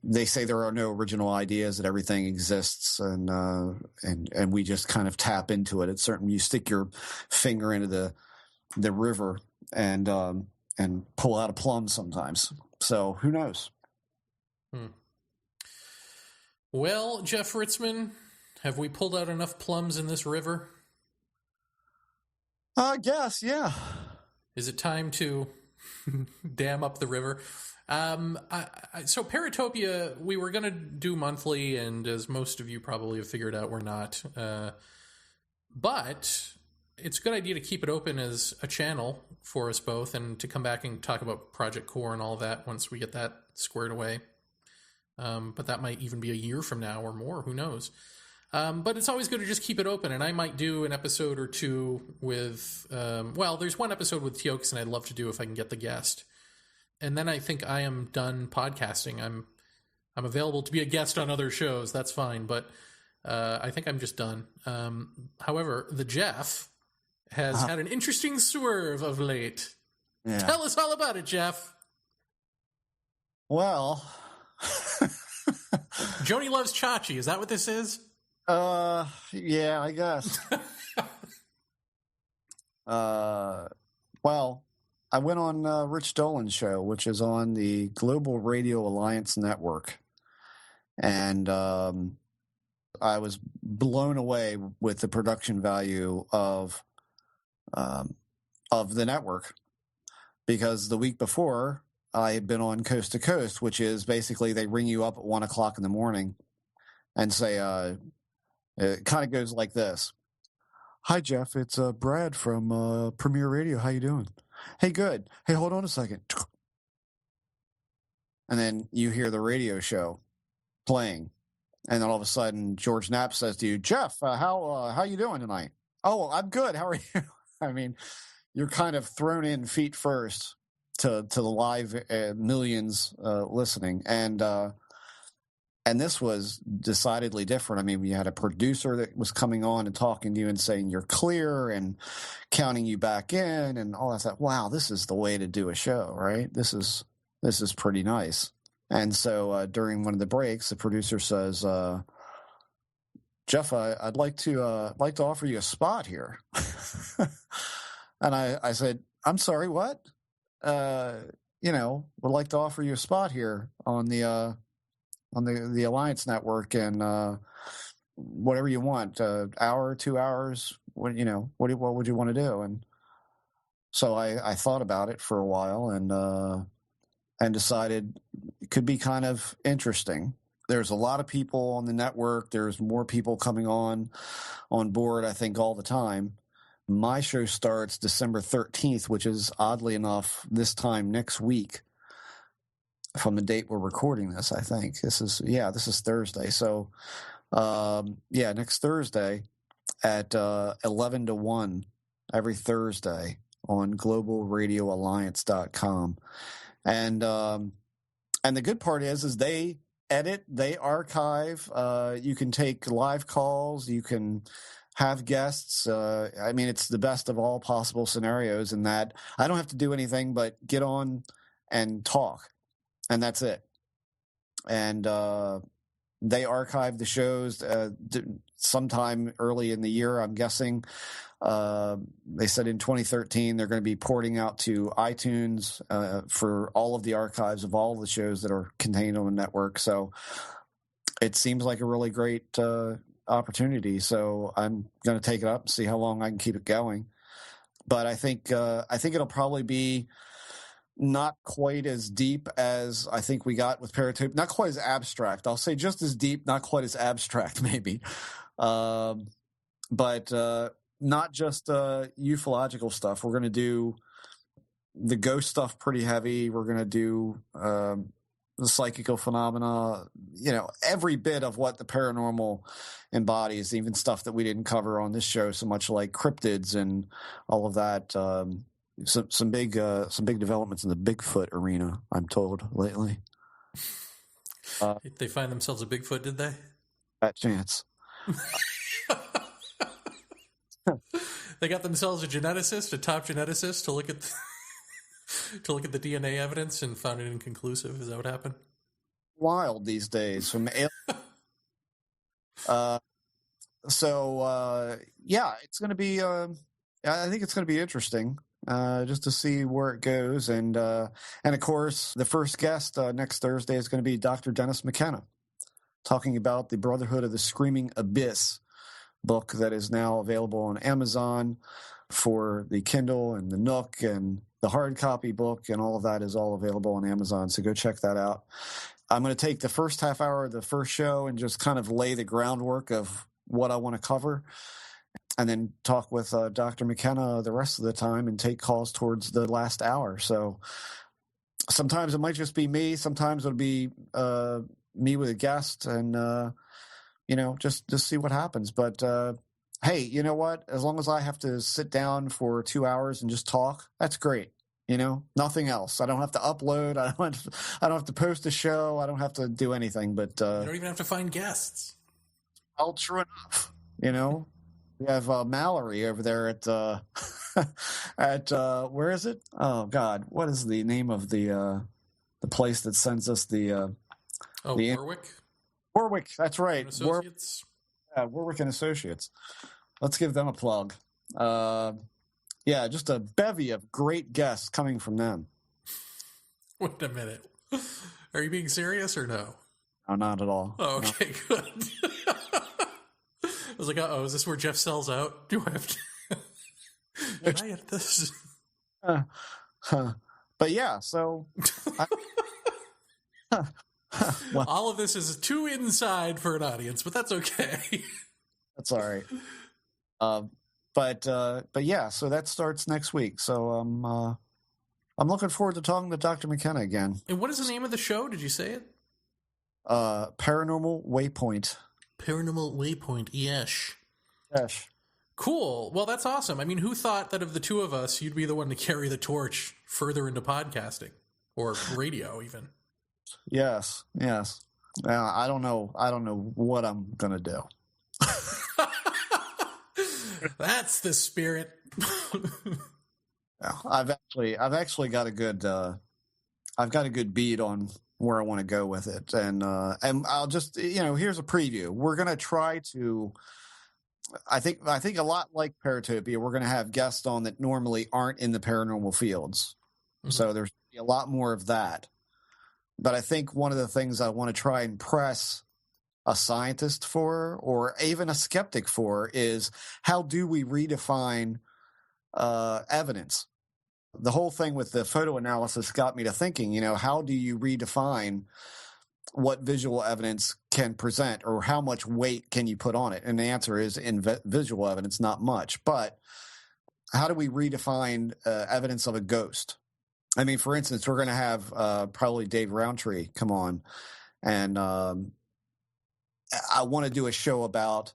Speaker 4: They say there are no original ideas, that everything exists, and we just kind of tap into it. It's certain you stick your finger into the river and pull out a plum sometimes. So who knows?
Speaker 3: Well, Jeff Ritzman, have we pulled out enough plums in this river?
Speaker 4: I guess, yeah.
Speaker 3: Is it time to dam up the river? So Paratopia, we were going to do monthly, and as most of you probably have figured out, we're not. But it's a good idea to keep it open as a channel for us both, and to come back and talk about Project Core and all of that once we get that squared away. But that might even be a year from now or more, who knows. But it's always good to just keep it open, and I might do an episode or two with, there's one episode with Teokis, and I'd love to do if I can get the guest. And then I think I am done podcasting. I'm available to be a guest on other shows. That's fine, but I think I'm just done. However, the Jeff has had an interesting swerve of late. Yeah. Tell us all about it, Jeff.
Speaker 4: Well,
Speaker 3: Joni loves Chachi. Is that what this is?
Speaker 4: Yeah, I guess. Well, I went on Rich Dolan's show, which is on the Global Radio Alliance Network, and I was blown away with the production value of the network, because the week before I had been on Coast to Coast, which is basically they ring you up at 1 o'clock in the morning and say, it kind of goes like this. Hi, Jeff. It's Brad from Premier Radio. How you doing? Hey, good. Hey, hold on a second. And then you hear the radio show playing. And then all of a sudden, George Knapp says to you, Jeff, how you doing tonight? Oh, I'm good. How are you? I mean, you're kind of thrown in feet first to the live millions listening, and this was decidedly different. I mean, we had a producer that was coming on and talking to you and saying you're clear and counting you back in and all that stuff. Wow, this is the way to do a show, right? This is pretty nice. And so during one of the breaks, the producer says, "Jeff, I'd like to offer you a spot here." And I said, "I'm sorry, what? Would like to offer you a spot here on the Alliance Network, and whatever you want, hour, 2 hours, what would you want to do?" And so I thought about it for a while and decided it could be kind of interesting. There's a lot of people on the network. There's more people coming on board, I think, all the time. My show starts December 13th, which is oddly enough this time next week from the date we're recording this. I think this is Thursday. So, next Thursday at 11 to 1 every Thursday on globalradioalliance.com. And the good part is they edit, they archive. You can take live calls. You can have guests. I mean, it's the best of all possible scenarios in that I don't have to do anything but get on and talk, and that's it. And they archive the shows sometime early in the year, I'm guessing. They said in 2013 they're going to be porting out to iTunes for all of the archives of all of the shows that are contained on the network. So it seems like a really great opportunity. So I'm going to take it up and see how long I can keep it going. But I think it'll probably be not quite as deep as I think we got with Paratopia. Not quite as abstract. I'll say just as deep, not quite as abstract, maybe. But not just ufological stuff. We're going to do the ghost stuff pretty heavy. We're going to do the psychical phenomena, every bit of what the paranormal embodies, even stuff that we didn't cover on this show so much, like cryptids and all of that. Some big developments in the Bigfoot arena, I'm told, lately.
Speaker 3: They find themselves a Bigfoot, did they?
Speaker 4: That chance.
Speaker 3: They got themselves a geneticist, a top geneticist, to look at the DNA evidence and found it inconclusive. Is that what happened?
Speaker 4: Wild these days from it's going to be. I think it's going to be interesting. Just to see where it goes, and of course, the first guest next Thursday is going to be Dr. Dennis McKenna, talking about the Brotherhood of the Screaming Abyss book that is now available on Amazon for the Kindle and the Nook, and the hard copy book and all of that is all available on Amazon. So go check that out. I'm going to take the first half hour of the first show and just kind of lay the groundwork of what I want to cover, and then talk with Dr. McKenna the rest of the time and take calls towards the last hour. So sometimes it might just be me. Sometimes it'll be me with a guest, and just see what happens. But hey, you know what? As long as I have to sit down for 2 hours and just talk, that's great. Nothing else. I don't have to upload. I don't have to post a show. I don't have to do anything. But
Speaker 3: you don't even have to find guests.
Speaker 4: Well, true enough. We have Mallory over there at where is it? Oh God, what is the name of the place that sends us the
Speaker 3: Warwick?
Speaker 4: Warwick, that's right.
Speaker 3: Associates?
Speaker 4: Warwick and Associates. Let's give them a plug. Just a bevy of great guests coming from them.
Speaker 3: Wait a minute. Are you being serious or no?
Speaker 4: No, not at all.
Speaker 3: Oh, okay, no. Good. I was like, uh-oh, is this where Jeff sells out? Do I have to... Can I edit this?
Speaker 4: But yeah, so...
Speaker 3: Well, all of this is too inside for an audience, but that's okay.
Speaker 4: That's all right. But yeah, so that starts next week. So I'm looking forward to talking to Dr. McKenna again.
Speaker 3: And what is the name of the show? Did you say it?
Speaker 4: Paranormal Waypoint.
Speaker 3: Paranormal Waypoint, yes.
Speaker 4: Yes.
Speaker 3: Cool. Well, that's awesome. I mean, who thought that of the two of us, you'd be the one to carry the torch further into podcasting or radio even?
Speaker 4: Yes. I don't know what I'm going to do.
Speaker 3: That's the spirit.
Speaker 4: I've actually got a good beat on where I want to go with it, and I'll just here's a preview. We're gonna try to. I think a lot like Paratopia, we're gonna have guests on that normally aren't in the paranormal fields, so there's a lot more of that. But I think one of the things I want to try and press a scientist for, or even a skeptic for, is how do we redefine evidence? The whole thing with the photo analysis got me to thinking, how do you redefine what visual evidence can present, or how much weight can you put on it? And the answer is in visual evidence, not much. But how do we redefine evidence of a ghost? I mean, for instance, we're going to have probably Dave Roundtree come on, and I want to do a show about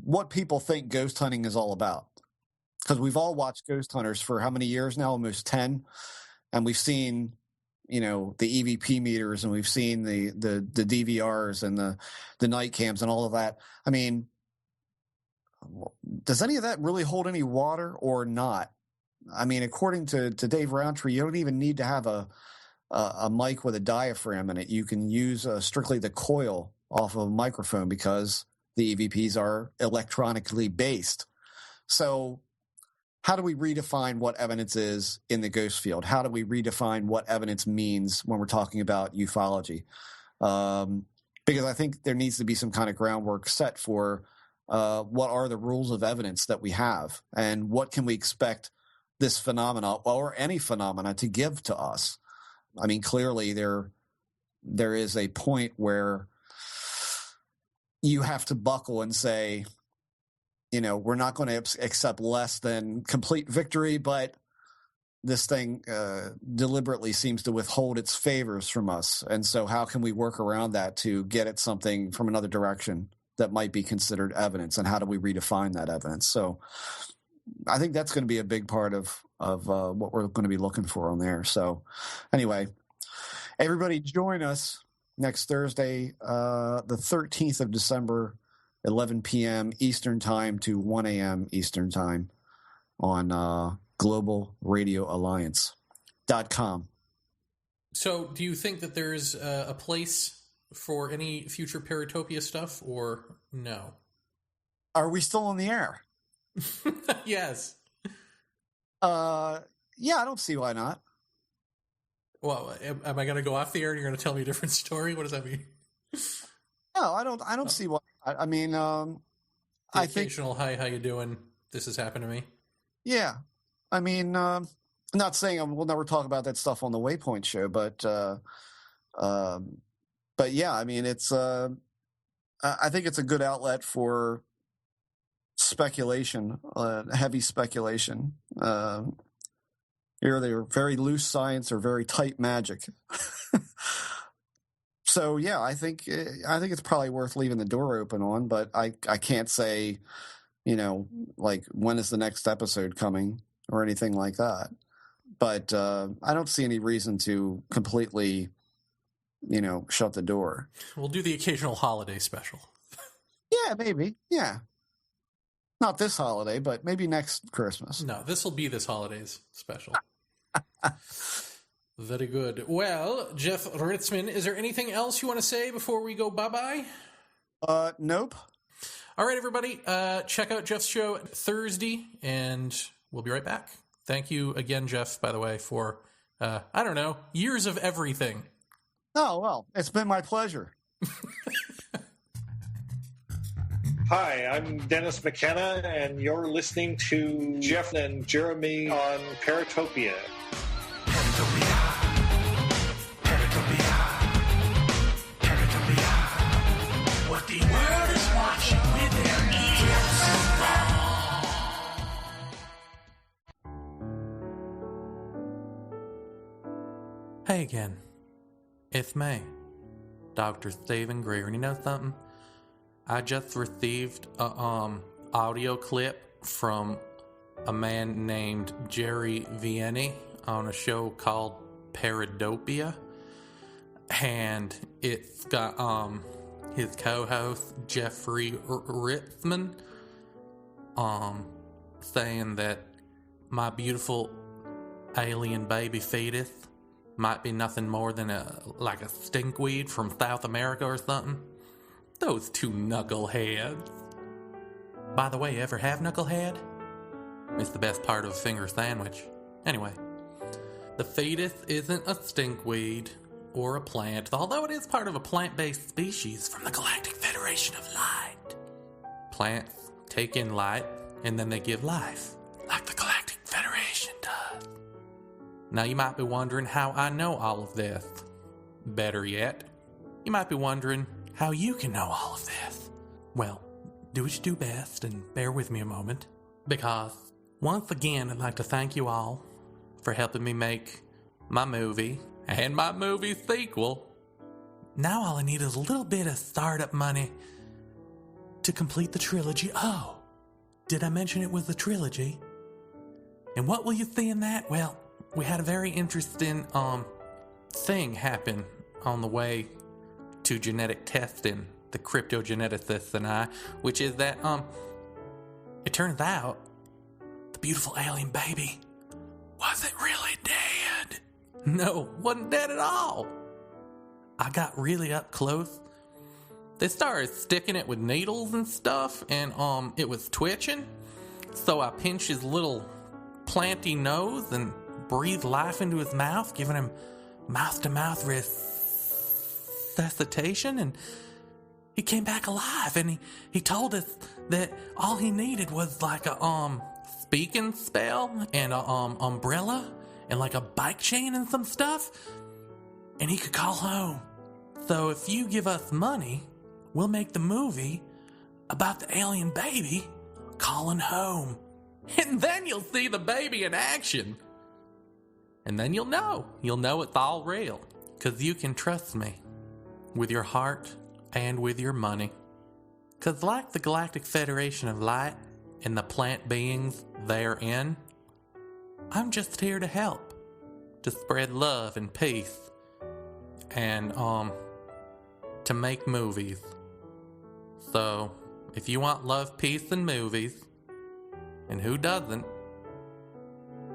Speaker 4: what people think ghost hunting is all about. Because we've all watched Ghost Hunters for how many years now? Almost 10. And we've seen, the EVP meters, and we've seen the DVRs and the night cams and all of that. I mean, does any of that really hold any water or not? I mean, according to Dave Roundtree, you don't even need to have a mic with a diaphragm in it. You can use strictly the coil off of a microphone because the EVPs are electronically based. So how do we redefine what evidence is in the ghost field? How do we redefine what evidence means when we're talking about ufology? Because I think there needs to be some kind of groundwork set for what are the rules of evidence that we have, and what can we expect this phenomena or any phenomena to give to us. I mean, clearly there is a point where you have to buckle and say, we're not going to accept less than complete victory, but this thing deliberately seems to withhold its favors from us. And so how can we work around that to get at something from another direction that might be considered evidence, and how do we redefine that evidence? So I think that's going to be a big part of what we're going to be looking for on there. So anyway, everybody join us next Thursday, the 13th of December, 11 p.m. Eastern Time to 1 a.m. Eastern Time on globalradioalliance.com.
Speaker 3: So do you think that there's a place for any future Paratopia stuff, or no?
Speaker 4: Are we still on the air?
Speaker 3: Yes.
Speaker 4: Yeah, I don't see why not.
Speaker 3: Well, am I going to go off the air and you're going to tell me a different story? What does that mean?
Speaker 4: No, I don't see why. I mean, I think
Speaker 3: occasional hi, how you doing? This has happened to me. Yeah,
Speaker 4: I mean, I'm not saying we'll never talk about that stuff on the Waypoint show, but yeah, I mean, it's I think it's a good outlet for speculation, heavy speculation. Either they're very loose science or very tight magic. So yeah, I think it's probably worth leaving the door open on, but I can't say, like when is the next episode coming or anything like that. But I don't see any reason to completely, shut the door.
Speaker 3: We'll do the occasional holiday special.
Speaker 4: Yeah, maybe. Yeah. Not this holiday, but maybe next Christmas.
Speaker 3: No, this will be this holiday's special. Very good. Well, Jeff Ritzman, is there anything else you want to say before we go bye-bye?
Speaker 4: Nope.
Speaker 3: All right, everybody. Check out Jeff's show Thursday, and we'll be right back. Thank you again, Jeff, by the way, for, years of everything.
Speaker 4: Oh, well, it's been my pleasure.
Speaker 1: Hi, I'm Dennis McKenna, and you're listening to Jeff and Jeremy on Paratopia.
Speaker 5: What the world is watching with their ears.
Speaker 2: Hey again. It's me, Dr. Stephen Greer, and you know something? I just received a audio clip from a man named Jerry Vaeni on a show called Paratopia. And it's got his co-host Jeffrey Ritzman saying that my beautiful alien baby fetus might be nothing more than a stinkweed from South America or something. Those two knuckleheads. By the way, you ever have knucklehead? It's the best part of a finger sandwich. Anyway, the fetus isn't a stinkweed or a plant, although it is part of a plant-based species from the Galactic Federation of Light. Plants take in light, and then they give life, like the Galactic Federation does. Now you might be wondering how I know all of this. Better yet, you might be wondering how you can know all of this. Well, do what you do best and bear with me a moment, because once again I'd like to thank you all for helping me make my movie and my movie sequel. Now all I need is a little bit of startup money to complete the trilogy. Oh, did I mention it was a trilogy? And what will you see in that? Well, we had a very interesting thing happen on the way to genetic testing, the cryptogeneticists and I, which is that it turns out the beautiful alien baby wasn't really dead. No, wasn't dead at all. I got really up close. They started sticking it with needles and stuff, and it was twitching. So I pinched his little planty nose and breathed life into his mouth, giving him mouth-to-mouth resuscitation, and he came back alive. And he told us that all he needed was like a speaking spell and a umbrella and like a bike chain and some stuff, and he could call home. So if you give us money, we'll make the movie about the alien baby calling home. And then you'll see the baby in action. And then you'll know it's all real. Because you can trust me with your heart and with your money. Because like the Galactic Federation of Light and the plant beings therein, I'm just here to help. To spread love and peace. And, to make movies. So, if you want love, peace, and movies, and who doesn't,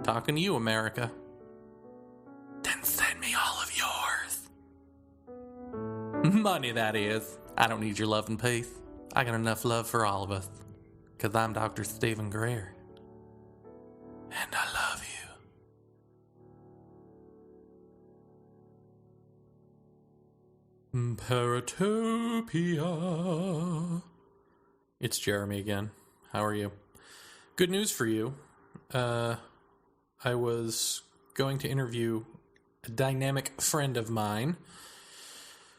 Speaker 2: talking to you, America, then send me all of yours. Money, that is. I don't need your love and peace. I got enough love for all of us. Because I'm Dr. Stephen Greer. And I love you. Paratopia. It's Jeremy again. How are you? Good news for you. I was going to interview a dynamic friend of mine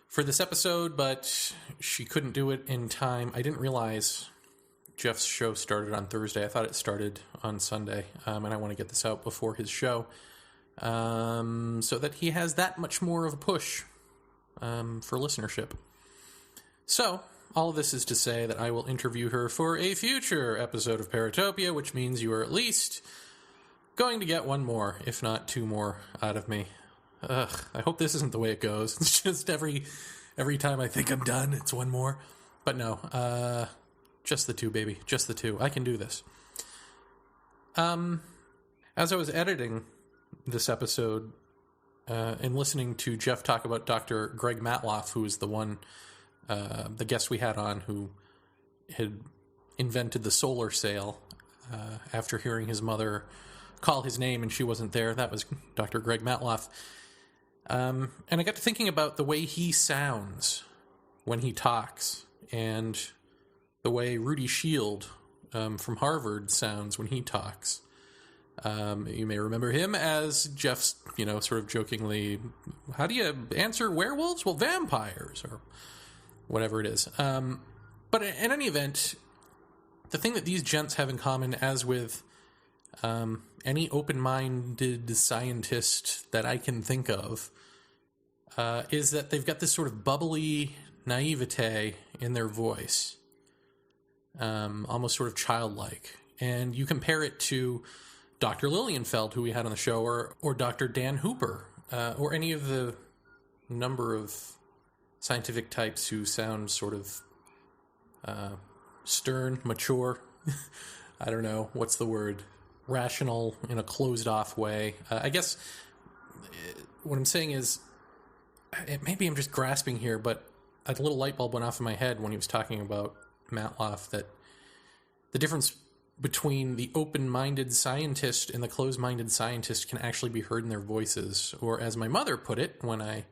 Speaker 2: for this episode, but she couldn't do it in time. I didn't realize Jeff's show started on Thursday. I thought it started on Sunday, and I want to get this out before his show so that he has that much more of a push for listenership. So, all of this is to say that I will interview her for a future episode of Paratopia, which means you are at least going to get one more, if not two more, out of me. I hope this isn't the way it goes. It's just every time I think I'm done, it's one more. But no, just the two, baby. Just the two. I can do this. As I was editing this episode, and listening to Jeff talk about Dr. Greg Matloff, who is the guest we had on, who had invented the solar sail after hearing his mother call his name and she wasn't there. That was Dr. Greg Matloff. And I got to thinking about the way he sounds when he talks, and the way Rudy Shield from Harvard sounds when he talks. You may remember him as Jeff's, sort of jokingly, how do you answer werewolves? Well, vampires, or whatever it is. But in any event, the thing that these gents have in common, as with any open-minded scientist that I can think of, is that they've got this sort of bubbly naivete in their voice, almost sort of childlike.
Speaker 3: And you compare it to Dr. Lilienfeld, who we had on the show, or Dr. Dan Hooper, or any of the number of scientific types who sound sort of stern, mature. I don't know, what's the word? Rational in a closed-off way. I guess what I'm saying is, maybe I'm just grasping here, but a little light bulb went off in my head when he was talking about Matloff, that the difference between the open-minded scientist and the closed-minded scientist can actually be heard in their voices. Or as my mother put it when I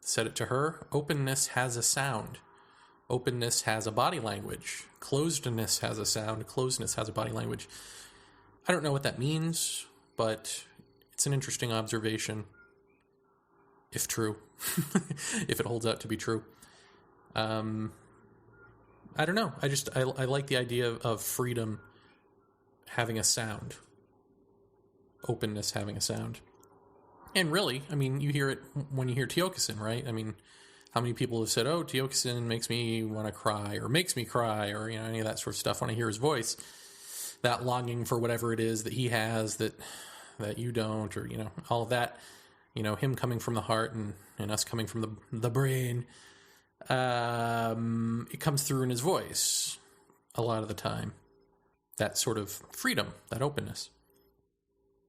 Speaker 3: said it to her, openness has a sound. Openness has a body language. Closedness has a sound. Closeness has a body language. I don't know what that means, but it's an interesting observation, if true, if it holds out to be true. I don't know. I like the idea of freedom having a sound. Openness having a sound. And really, I mean, you hear it when you hear Tiokasin, right? I mean, how many people have said, oh, Tiokasin makes me want to cry, or makes me cry, or, you know, any of that sort of stuff when I hear his voice. That longing for whatever it is that he has that you don't, or, you know, all of that, you know, him coming from the heart and us coming from the brain. It comes through in his voice a lot of the time. That sort of freedom, that openness.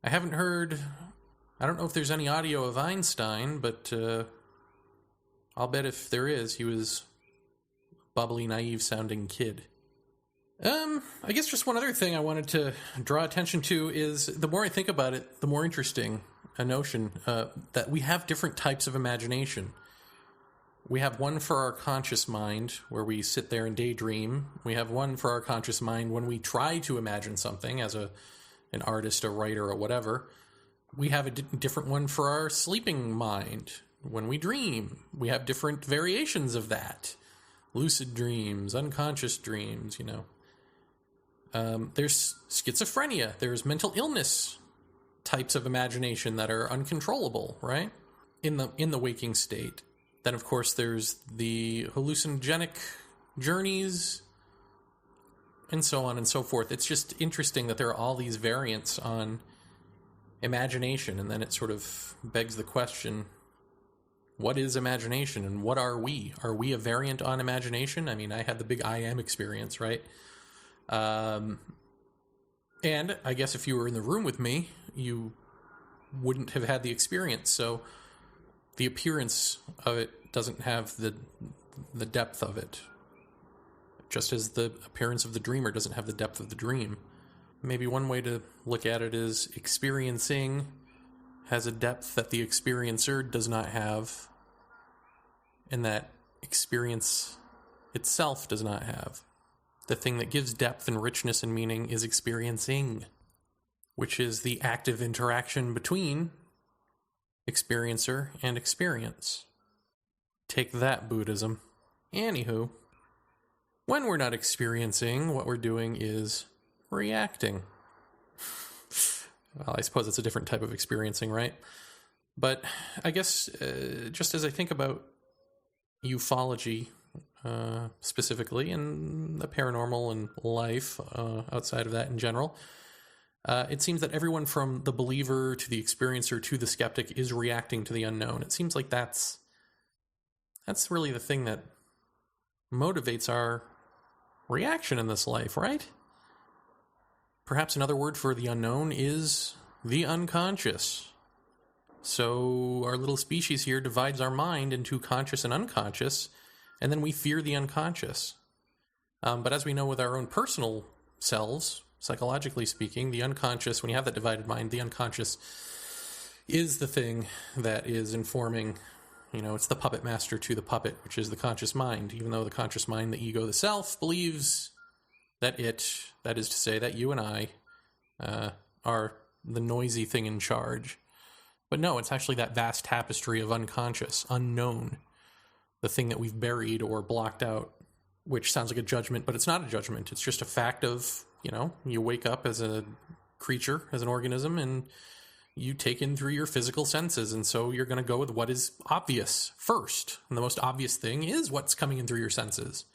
Speaker 3: I haven't heard, I don't know if there's any audio of Einstein, but I'll bet if there is, he was a bubbly, naive-sounding kid. I guess just one other thing I wanted to draw attention to is, the more I think about it, the more interesting a notion that we have different types of imagination. We have one for our conscious mind, where we sit there and daydream. We have one for our conscious mind when we try to imagine something as an artist, a writer, or whatever. We have a different one for our sleeping mind when we dream. We have different variations of that. Lucid dreams, unconscious dreams, you know. There's schizophrenia. There's mental illness types of imagination that are uncontrollable, right? In the waking state. Then, of course, there's the hallucinogenic journeys, and so on and so forth. It's just interesting that there are all these variants on imagination, and then it sort of begs the question, what is imagination, and what are we? Are we a variant on imagination? I mean, I had the big I am experience, right? And I guess if you were in the room with me, you wouldn't have had the experience, so the appearance of it doesn't have the depth of it. Just as the appearance of the dreamer doesn't have the depth of the dream. Maybe one way to look at it is experiencing has a depth that the experiencer does not have, and that experience itself does not have. The thing that gives depth and richness and meaning is experiencing, which is the active interaction between experiencer and experience. Take that, Buddhism. Anywho, when we're not experiencing, what we're doing is reacting. Well, I suppose it's a different type of experiencing, right? But I guess just as I think about ufology specifically, and the paranormal and life outside of that in general, it seems that everyone from the believer to the experiencer to the skeptic is reacting to the unknown. It seems like that's really the thing that motivates our reaction in this life, right? Perhaps another word for the unknown is the unconscious. So our little species here divides our mind into conscious and unconscious, and then we fear the unconscious. But as we know with our own personal selves, psychologically speaking, the unconscious, when you have that divided mind, the unconscious is the thing that is informing, you know, it's the puppet master to the puppet, which is the conscious mind, even though the conscious mind, the ego, the self, believes that it, that is to say, that you and I are the noisy thing in charge. But no, it's actually that vast tapestry of unconscious, unknown, the thing that we've buried or blocked out, which sounds like a judgment, but it's not a judgment. It's just a fact of, you know, you wake up as a creature, as an organism, and you take in through your physical senses, and so you're going to go with what is obvious first. And the most obvious thing is what's coming in through your senses,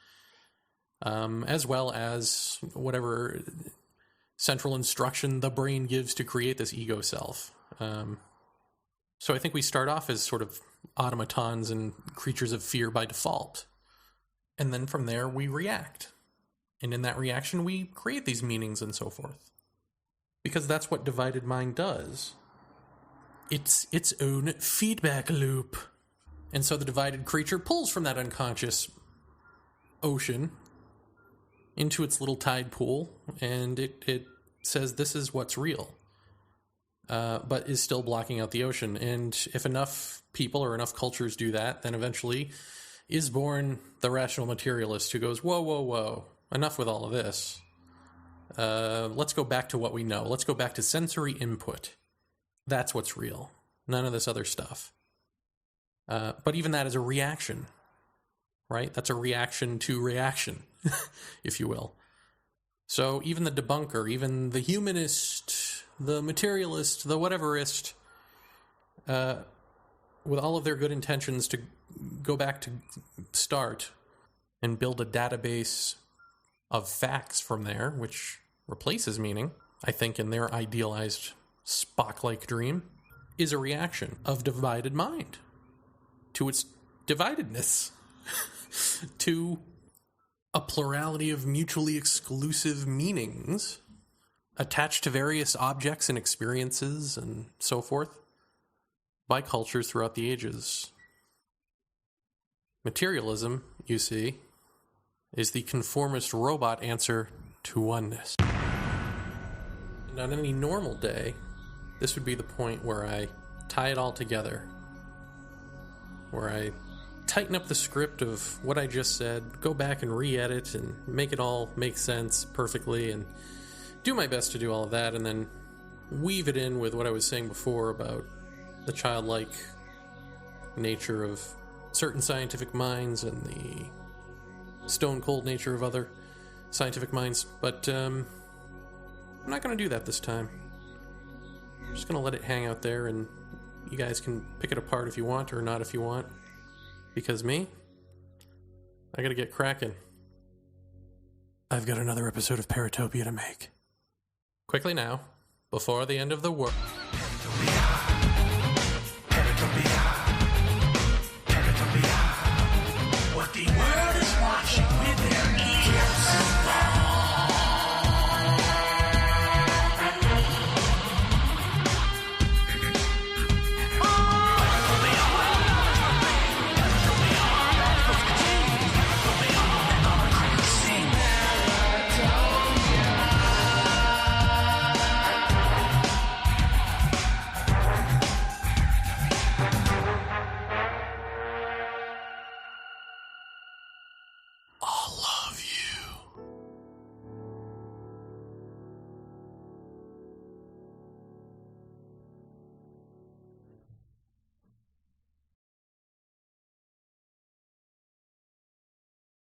Speaker 3: as well as whatever central instruction the brain gives to create this ego self. So I think we start off as sort of automatons and creatures of fear by default. And then from there, we react. And in that reaction, we create these meanings and so forth. Because that's what divided mind does. It's its own feedback loop. And so the divided creature pulls from that unconscious ocean into its little tide pool, and it says this is what's real. But is still blocking out the ocean. And if enough people or enough cultures do that, then eventually is born the rational materialist who goes, whoa, whoa, whoa, enough with all of this. Let's go back to what we know. Let's go back to sensory input. That's what's real. None of this other stuff. But even that is a reaction, right? That's a reaction to reaction, if you will. So even the debunker, even the humanist, the materialist, the whateverist, with all of their good intentions to go back to start and build a database of facts from there, which replaces meaning, I think in their idealized Spock-like dream, is a reaction of divided mind to its dividedness, to a plurality of mutually exclusive meanings attached to various objects and experiences and so forth by cultures throughout the ages. Materialism, you see, is the conformist robot answer to oneness. And on any normal day, this would be the point where I tie it all together, where I tighten up the script of what I just said, go back and re-edit and make it all make sense perfectly, and do my best to do all of that, and then weave it in with what I was saying before about the childlike nature of certain scientific minds and the stone-cold nature of other scientific minds. But I'm not going to do that this time. I'm just going to let it hang out there, and you guys can pick it apart if you want or not if you want. Because me, I got to get cracking. I've got another episode of Paratopia to make. Quickly now, before the end of the world.